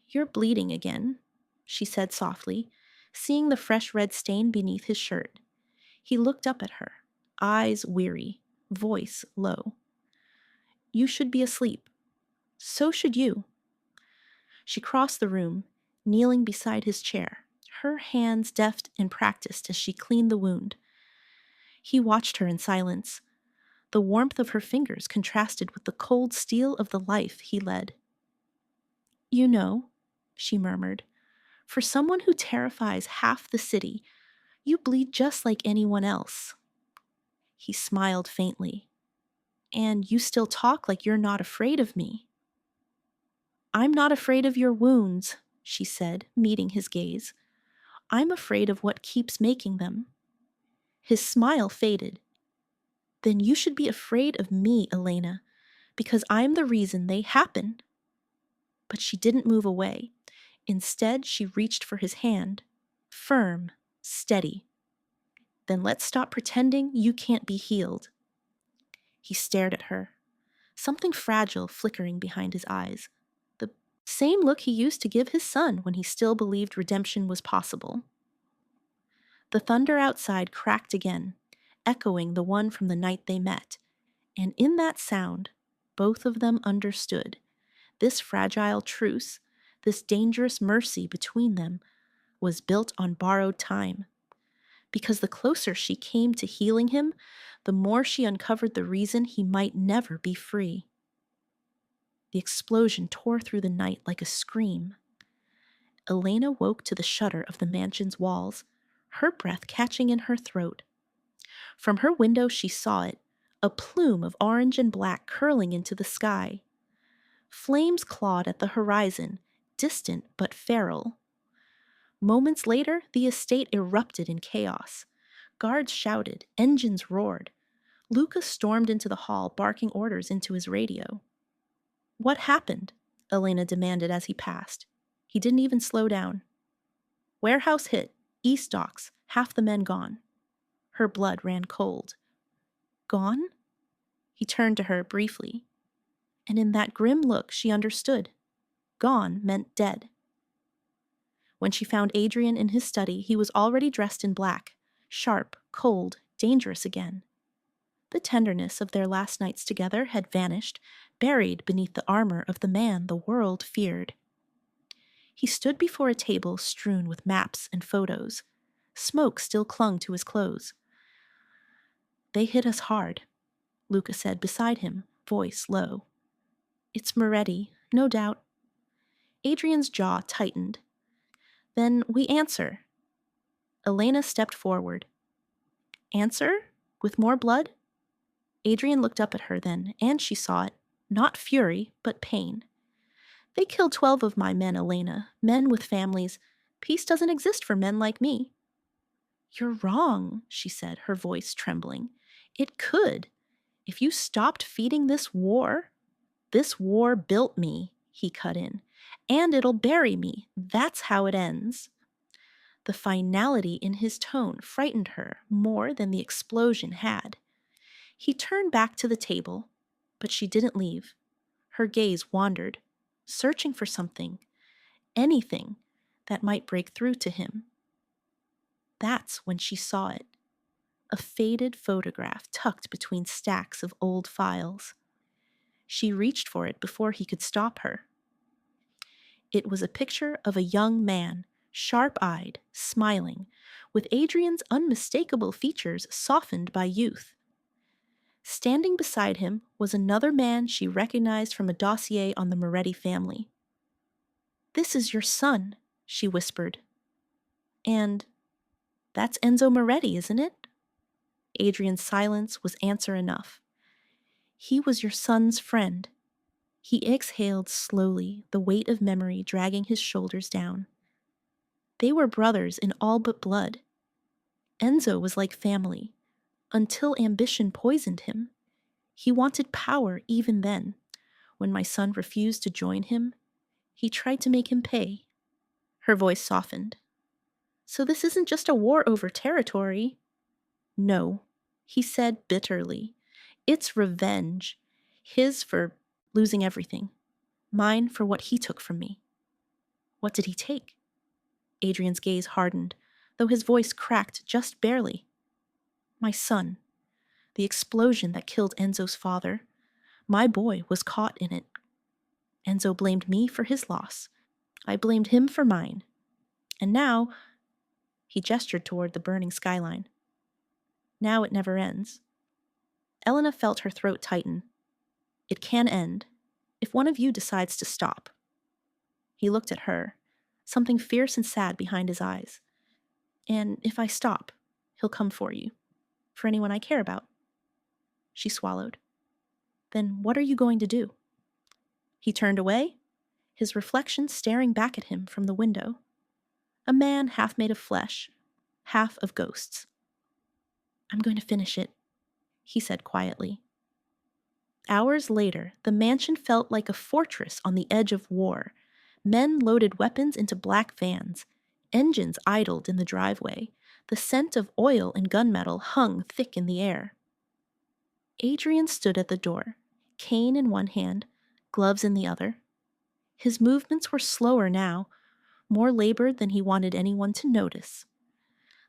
"You're bleeding again," she said softly, seeing the fresh red stain beneath his shirt. He looked up at her, eyes weary, voice low. "You should be asleep. So should you." She crossed the room, kneeling beside his chair, her hands deft and practiced as she cleaned the wound. He watched her in silence. The warmth of her fingers contrasted with the cold steel of the life he led. "You know," she murmured, "for someone who terrifies half the city, you bleed just like anyone else." He smiled faintly. "And you still talk like you're not afraid of me." "I'm not afraid of your wounds," she said, meeting his gaze. "I'm afraid of what keeps making them." His smile faded. "Then you should be afraid of me, Elena, because I'm the reason they happen." But she didn't move away. Instead, she reached for his hand, firm, steady. "Then let's stop pretending you can't be healed." He stared at her, something fragile flickering behind his eyes. The same look he used to give his son when he still believed redemption was possible. The thunder outside cracked again, echoing the one from the night they met, and in that sound, both of them understood. This fragile truce, this dangerous mercy between them, was built on borrowed time. Because the closer she came to healing him, the more she uncovered the reason he might never be free. The explosion tore through the night like a scream. Elena woke to the shudder of the mansion's walls, her breath catching in her throat. From her window she saw it, a plume of orange and black curling into the sky. Flames clawed at the horizon, distant but feral. Moments later, the estate erupted in chaos. Guards shouted, engines roared. Luca stormed into the hall, barking orders into his radio. "What happened?" Elena demanded as he passed. He didn't even slow down. "Warehouse hit, East Docks, half the men gone." Her blood ran cold. Gone? He turned to her briefly, and in that grim look she understood. Gone meant dead. When she found Adrian in his study, he was already dressed in black, sharp, cold, dangerous again. The tenderness of their last nights together had vanished, buried beneath the armor of the man the world feared. He stood before a table strewn with maps and photos. Smoke still clung to his clothes. "They hit us hard," Luca said beside him, voice low. "It's Moretti, no doubt." Adrian's jaw tightened. "Then we answer." Elena stepped forward. "Answer? With more blood?" Adrian looked up at her then, and she saw it. Not fury, but pain. "They killed 12 of my men, Elena. Men with families. Peace doesn't exist for men like me." "You're wrong," she said, her voice trembling. "It could. If you stopped feeding this war." "This war built me," he cut in. "And it'll bury me. That's how it ends." The finality in his tone frightened her more than the explosion had. He turned back to the table, but she didn't leave. Her gaze wandered, searching for something, anything that might break through to him. That's when she saw it. A faded photograph tucked between stacks of old files. She reached for it before he could stop her. It was a picture of a young man, sharp-eyed, smiling, with Adrian's unmistakable features softened by youth. Standing beside him was another man she recognized from a dossier on the Moretti family. "This is your son," she whispered. "And that's Enzo Moretti, isn't it?" Adrian's silence was answer enough. "He was your son's friend." He exhaled slowly, the weight of memory dragging his shoulders down. "They were brothers in all but blood. Enzo was like family, until ambition poisoned him. He wanted power even then. When my son refused to join him, he tried to make him pay." Her voice softened. "So this isn't just a war over territory?" "No," he said bitterly. "It's revenge. His for losing everything. Mine for what he took from me." "What did he take?" Adrian's gaze hardened, though his voice cracked just barely. "My son. The explosion that killed Enzo's father. My boy was caught in it. Enzo blamed me for his loss. I blamed him for mine. And now," he gestured toward the burning skyline, "now it never ends." Elena felt her throat tighten. "It can end, if one of you decides to stop." He looked at her, something fierce and sad behind his eyes. "And if I stop, he'll come for you. For anyone I care about." She swallowed. "Then what are you going to do?" He turned away, his reflection staring back at him from the window. A man half made of flesh, half of ghosts. "I'm going to finish it," he said quietly. Hours later, the mansion felt like a fortress on the edge of war. Men loaded weapons into black vans. Engines idled in the driveway. The scent of oil and gunmetal hung thick in the air. Adrian stood at the door, cane in one hand, gloves in the other. His movements were slower now, more labored than he wanted anyone to notice.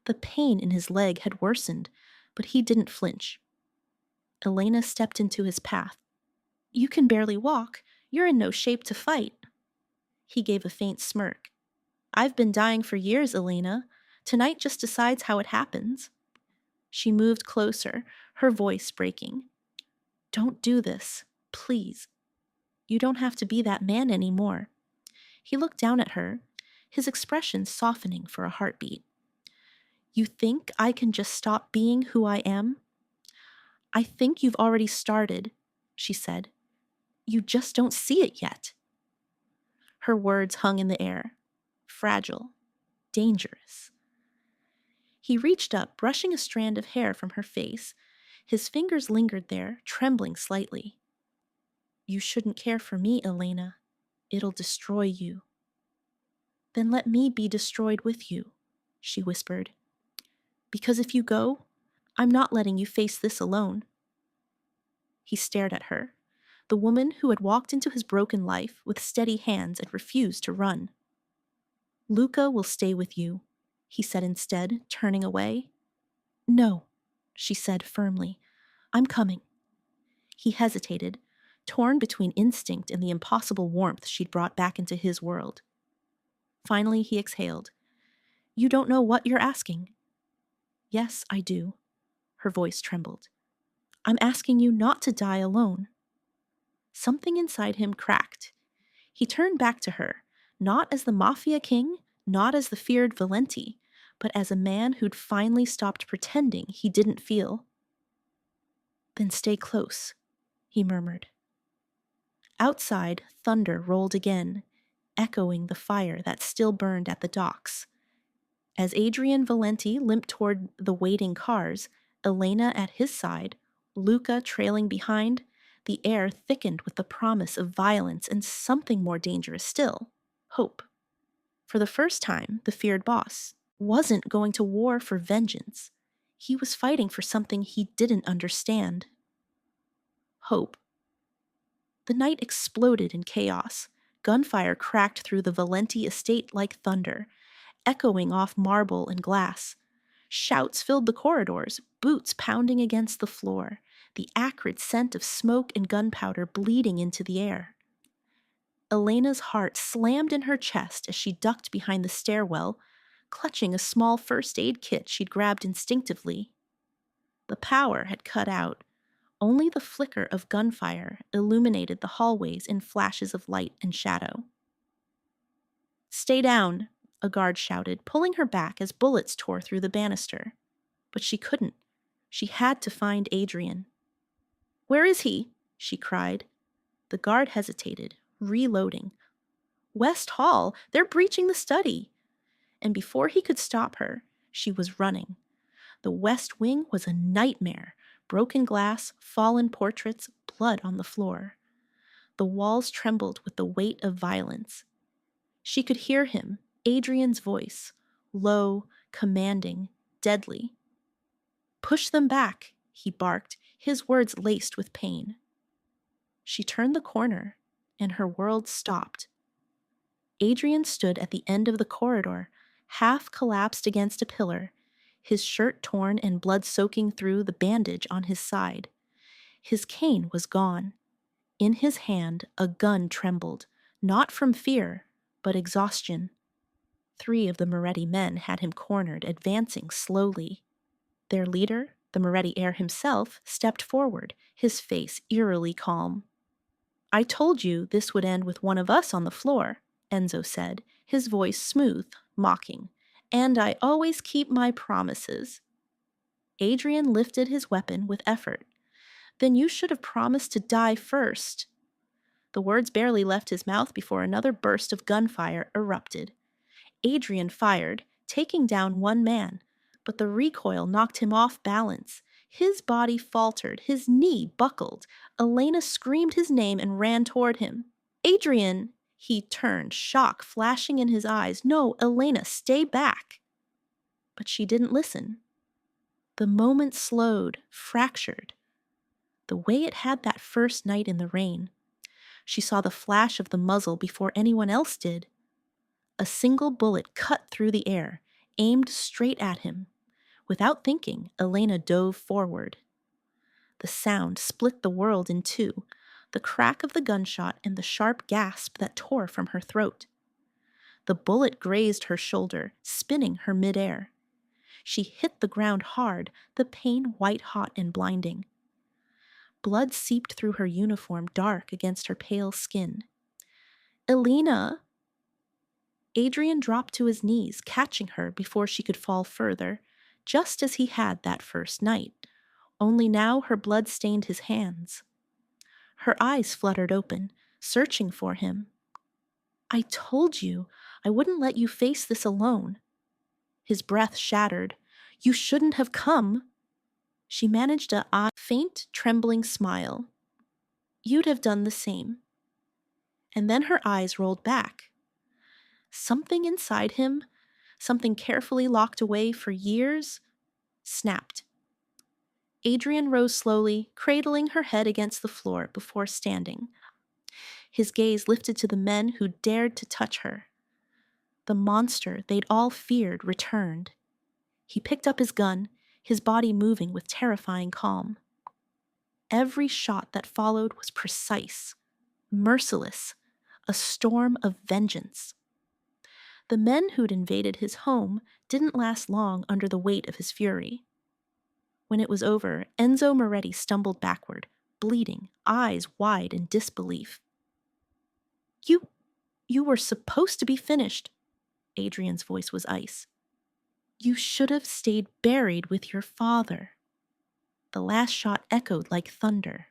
The pain in his leg had worsened, but he didn't flinch. Elena stepped into his path. "You can barely walk. You're in no shape to fight." He gave a faint smirk. "I've been dying for years, Elena. Tonight just decides how it happens." She moved closer, her voice breaking. "Don't do this, please. You don't have to be that man anymore." He looked down at her, his expression softening for a heartbeat. "You think I can just stop being who I am?" "I think you've already started," she said. "You just don't see it yet." Her words hung in the air, fragile, dangerous. He reached up, brushing a strand of hair from her face. His fingers lingered there, trembling slightly. "You shouldn't care for me, Elena. It'll destroy you." "Then let me be destroyed with you," she whispered. "Because if you go, I'm not letting you face this alone. He stared at her, the woman who had walked into his broken life with steady hands and refused to run. Luca will stay with you, he said instead, turning away. No, she said firmly. I'm coming. He hesitated, torn between instinct and the impossible warmth she'd brought back into his world. Finally, he exhaled. You don't know what you're asking. Yes, I do. Her voice trembled. I'm asking you not to die alone. Something inside him cracked. He turned back to her, not as the Mafia king, not as the feared Valenti, but as a man who'd finally stopped pretending he didn't feel. Then stay close, he murmured. Outside, thunder rolled again, echoing the fire that still burned at the docks. As Adrian Valenti limped toward the waiting cars, Elena at his side, Luca trailing behind, the air thickened with the promise of violence and something more dangerous still, hope. For the first time, the feared boss wasn't going to war for vengeance. He was fighting for something he didn't understand. Hope. The night exploded in chaos. Gunfire cracked through the Valenti estate like thunder, echoing off marble and glass. Shouts filled the corridors, boots pounding against the floor, the acrid scent of smoke and gunpowder bleeding into the air. Elena's heart slammed in her chest as she ducked behind the stairwell, clutching a small first aid kit she'd grabbed instinctively. The power had cut out. Only the flicker of gunfire illuminated the hallways in flashes of light and shadow. Stay down, a guard shouted, pulling her back as bullets tore through the banister. But she couldn't. She had to find Adrian. Where is he? She cried. The guard hesitated, reloading. West Hall, they're breaching the study. And before he could stop her, she was running. The West Wing was a nightmare. Broken glass, fallen portraits, blood on the floor. The walls trembled with the weight of violence. She could hear him, Adrian's voice, low, commanding, deadly. Push them back, he barked, his words laced with pain. She turned the corner, and her world stopped. Adrian stood at the end of the corridor, half collapsed against a pillar, his shirt torn and blood soaking through the bandage on his side. His cane was gone. In his hand, a gun trembled, not from fear, but exhaustion. 3 of the Moretti men had him cornered, advancing slowly. Their leader, the Moretti heir himself, stepped forward, his face eerily calm. I told you this would end with one of us on the floor, Enzo said, his voice smooth, mocking. And I always keep my promises. Adrian lifted his weapon with effort. Then you should have promised to die first. The words barely left his mouth before another burst of gunfire erupted. Adrian fired, taking down one man, but the recoil knocked him off balance. His body faltered, his knee buckled. Elena screamed his name and ran toward him. Adrian! He turned, shock flashing in his eyes. No, Elena, stay back. But she didn't listen. The moment slowed, fractured, the way it had that first night in the rain. She saw the flash of the muzzle before anyone else did. A single bullet cut through the air, aimed straight at him. Without thinking, Elena dove forward. The sound split the world in two, the crack of the gunshot and the sharp gasp that tore from her throat. The bullet grazed her shoulder, spinning her midair. She hit the ground hard, the pain white-hot and blinding. Blood seeped through her uniform, dark against her pale skin. Elena! Adrian dropped to his knees, catching her before she could fall further, just as he had that first night, only now her blood stained his hands. Her eyes fluttered open, searching for him. I told you I wouldn't let you face this alone. His breath shattered. You shouldn't have come. She managed a faint, trembling smile. You'd have done the same. And then her eyes rolled back. Something inside him, something carefully locked away for years, snapped. Adrian rose slowly, cradling her head against the floor before standing. His gaze lifted to the men who dared to touch her. The monster they'd all feared returned. He picked up his gun, his body moving with terrifying calm. Every shot that followed was precise, merciless, a storm of vengeance. The men who'd invaded his home didn't last long under the weight of his fury. When it was over, Enzo Moretti stumbled backward, bleeding, eyes wide in disbelief. You were supposed to be finished. Adrian's voice was ice. You should have stayed buried with your father. The last shot echoed like thunder.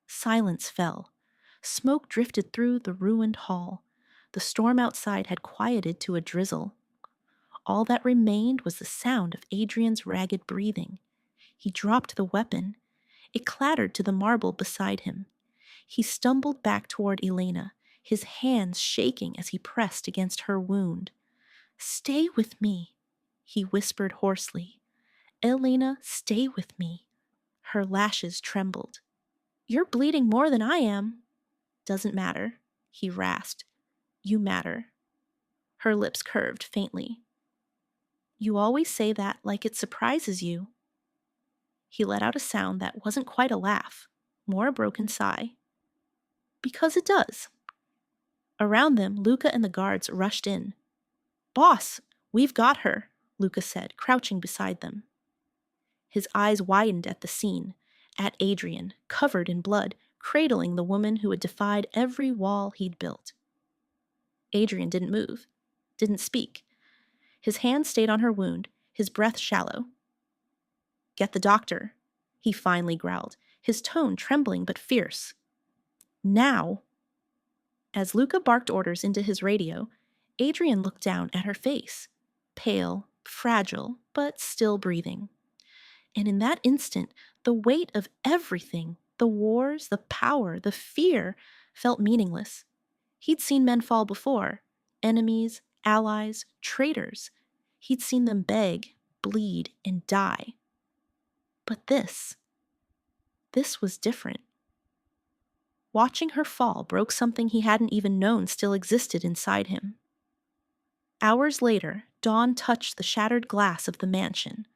Silence fell. Smoke drifted through the ruined hall. The storm outside had quieted to a drizzle. All that remained was the sound of Adrian's ragged breathing. He dropped the weapon. It clattered to the marble beside him. He stumbled back toward Elena, his hands shaking as he pressed against her wound. Stay with me, he whispered hoarsely. Elena, stay with me. Her lashes trembled. You're bleeding more than I am. Doesn't matter, he rasped. You matter. Her lips curved faintly. You always say that like it surprises you. He let out a sound that wasn't quite a laugh, more a broken sigh. Because it does. Around them, Luca and the guards rushed in. Boss, we've got her, Luca said, crouching beside them. His eyes widened at the scene, at Adrian, covered in blood, cradling the woman who had defied every wall he'd built. Adrian didn't move, didn't speak. His hand stayed on her wound, his breath shallow. Get the doctor, he finally growled, his tone trembling but fierce. Now. As Luca barked orders into his radio, Adrian looked down at her face, pale, fragile, but still breathing. And in that instant, the weight of everything, the wars, the power, the fear, felt meaningless. He'd seen men fall before, enemies, allies, traitors. He'd seen them beg, bleed, and die. But this was different. Watching her fall broke something he hadn't even known still existed inside him. Hours later, dawn touched the shattered glass of the mansion.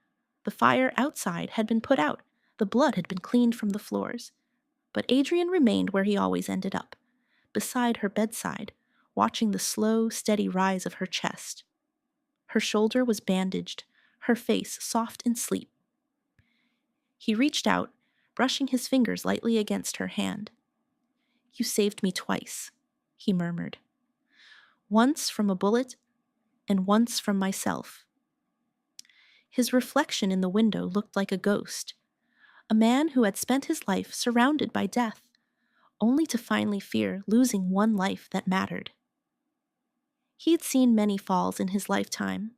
The fire outside had been put out. The blood had been cleaned from the floors. But Adrian remained where he always ended up, beside her bedside, watching the slow, steady rise of her chest. Her shoulder was bandaged, her face soft in sleep. He reached out, brushing his fingers lightly against her hand. You saved me twice, he murmured. Once from a bullet, and once from myself. His reflection in the window looked like a ghost, a man who had spent his life surrounded by death, only to finally fear losing one life that mattered. He had seen many falls in his lifetime,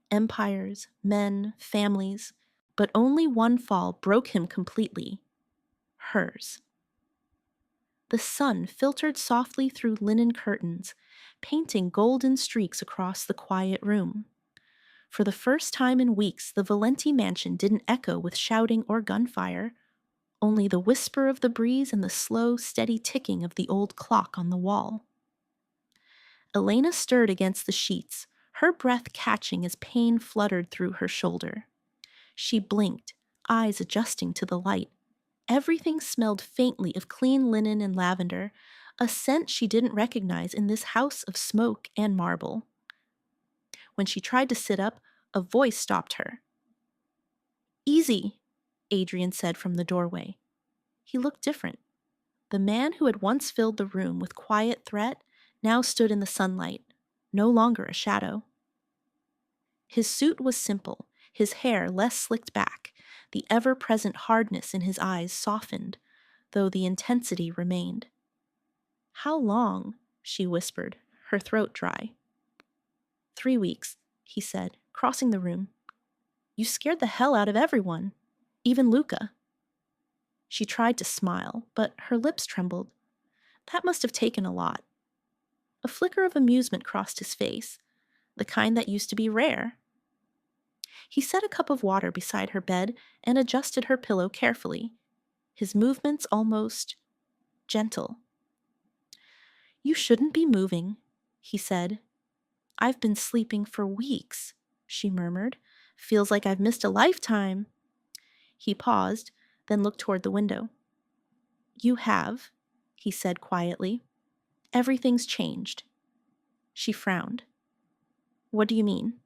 empires, men, families, but only one fall broke him completely, hers. The sun filtered softly through linen curtains, painting golden streaks across the quiet room. For the first time in weeks, the Valenti mansion didn't echo with shouting or gunfire, only the whisper of the breeze and the slow, steady ticking of the old clock on the wall. Elena stirred against the sheets, her breath catching as pain fluttered through her shoulder. She blinked, eyes adjusting to the light. Everything smelled faintly of clean linen and lavender, a scent she didn't recognize in this house of smoke and marble. When she tried to sit up, a voice stopped her. Easy, Adrian said from the doorway. He looked different. The man who had once filled the room with quiet threat now stood in the sunlight, no longer a shadow. His suit was simple, his hair less slicked back, the ever-present hardness in his eyes softened, though the intensity remained. How long? She whispered, her throat dry. 3 weeks, he said, crossing the room. You scared the hell out of everyone, even Luca. She tried to smile, but her lips trembled. That must have taken a lot. A flicker of amusement crossed his face, the kind that used to be rare. He set a cup of water beside her bed and adjusted her pillow carefully, his movements almost gentle. "You shouldn't be moving," he said. "I've been sleeping for weeks," she murmured. "Feels like I've missed a lifetime." He paused, then looked toward the window. "You have," he said quietly. "Everything's changed." She frowned. "What do you mean?"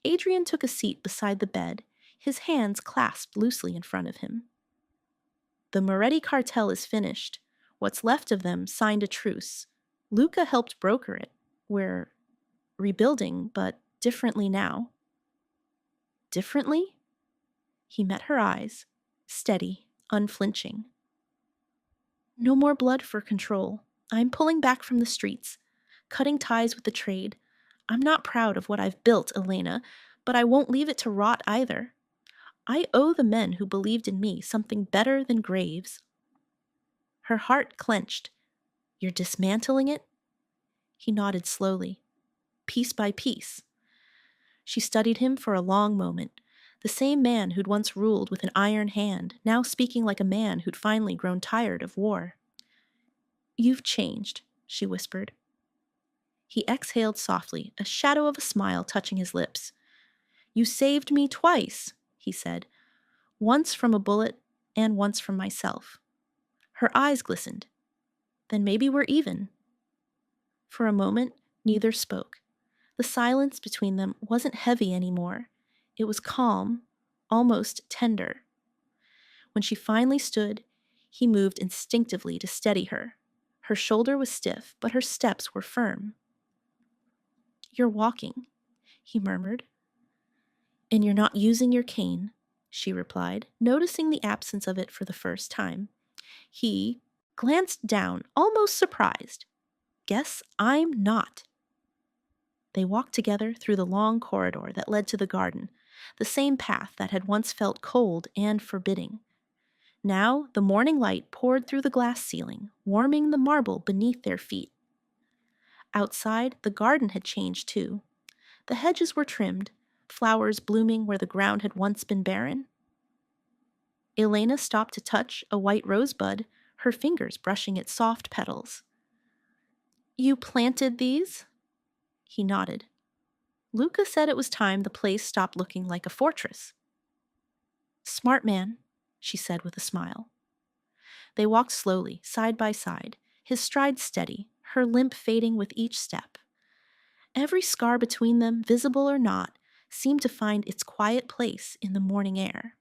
Adrian took a seat beside the bed, his hands clasped loosely in front of him. "The Moretti cartel is finished. What's left of them signed a truce. Luca helped broker it. We're rebuilding, but differently now." "Differently?" He met her eyes, steady, unflinching. "No more blood for control. I'm pulling back from the streets, cutting ties with the trade. I'm not proud of what I've built, Elena, but I won't leave it to rot either. I owe the men who believed in me something better than graves." Her heart clenched. "You're dismantling it?" He nodded slowly. "Piece by piece." She studied him for a long moment, the same man who'd once ruled with an iron hand, now speaking like a man who'd finally grown tired of war. "You've changed," she whispered. He exhaled softly, a shadow of a smile touching his lips. "You saved me twice," he said. "Once from a bullet and once from myself." Her eyes glistened. "Then maybe we're even." For a moment, neither spoke. The silence between them wasn't heavy anymore. It was calm, almost tender. When she finally stood, he moved instinctively to steady her. Her shoulder was stiff, but her steps were firm. "You're walking," he murmured. "And you're not using your cane," she replied, noticing the absence of it for the first time. He glanced down, almost surprised. "Guess I'm not." They walked together through the long corridor that led to the garden, the same path that had once felt cold and forbidding. Now the morning light poured through the glass ceiling, warming the marble beneath their feet. Outside, the garden had changed too. The hedges were trimmed, flowers blooming where the ground had once been barren. Elena stopped to touch a white rosebud, her fingers brushing its soft petals. "You planted these?" He nodded. "Luca said it was time the place stopped looking like a fortress." "Smart man," she said with a smile. They walked slowly, side by side, his stride steady, her limp fading with each step. Every scar between them, visible or not, seemed to find its quiet place in the morning air.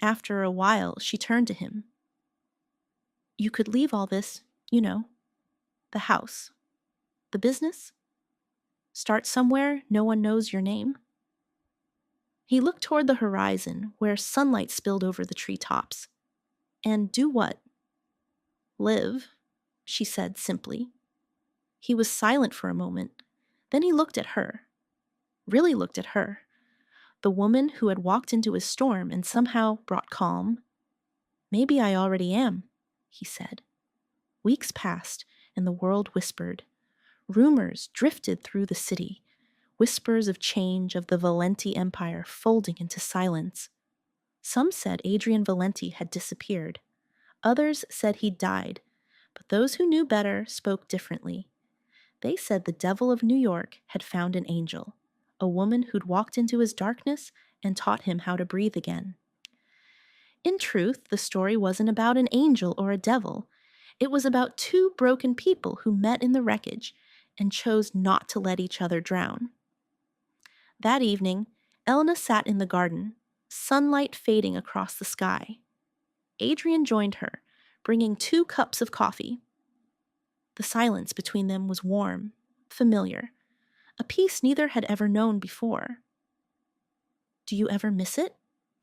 After a while, she turned to him. "You could leave all this, you know, the house, the business. Start somewhere no one knows your name." He looked toward the horizon, where sunlight spilled over the treetops. "And do what?" "Live," she said simply. He was silent for a moment. Then he looked at her. Really looked at her. The woman who had walked into his storm and somehow brought calm. "Maybe I already am," he said. Weeks passed, and the world whispered. Rumors drifted through the city. Whispers of change, of the Valenti Empire folding into silence. Some said Adrian Valenti had disappeared. Others said he'd died, but those who knew better spoke differently. They said the devil of New York had found an angel, a woman who'd walked into his darkness and taught him how to breathe again. In truth, the story wasn't about an angel or a devil. It was about two broken people who met in the wreckage and chose not to let each other drown. That evening, Elena sat in the garden, sunlight fading across the sky. Adrian joined her, bringing 2 cups of coffee. The silence between them was warm, familiar, a peace neither had ever known before. "Do you ever miss it?"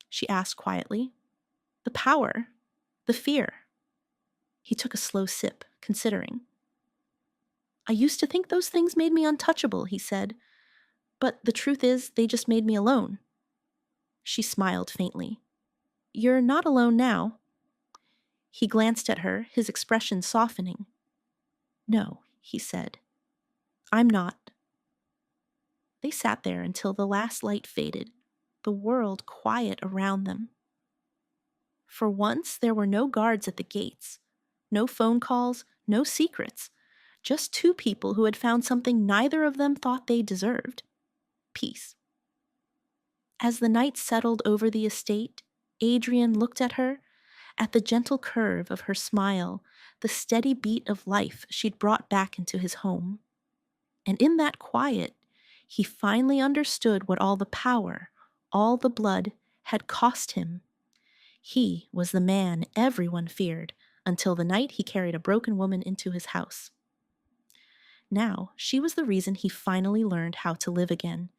she asked quietly. "The power, the fear." He took a slow sip, considering. "I used to think those things made me untouchable," he said. "But the truth is, they just made me alone." She smiled faintly. "You're not alone now." He glanced at her, his expression softening. "No," he said. "I'm not." They sat there until the last light faded, the world quiet around them. For once, there were no guards at the gates, no phone calls, no secrets, just two people who had found something neither of them thought they deserved: peace. As the night settled over the estate, Adrian looked at her, at the gentle curve of her smile, the steady beat of life she'd brought back into his home. And in that quiet, he finally understood what all the power, all the blood, had cost him. He was the man everyone feared, until the night he carried a broken woman into his house. Now, she was the reason he finally learned how to live again,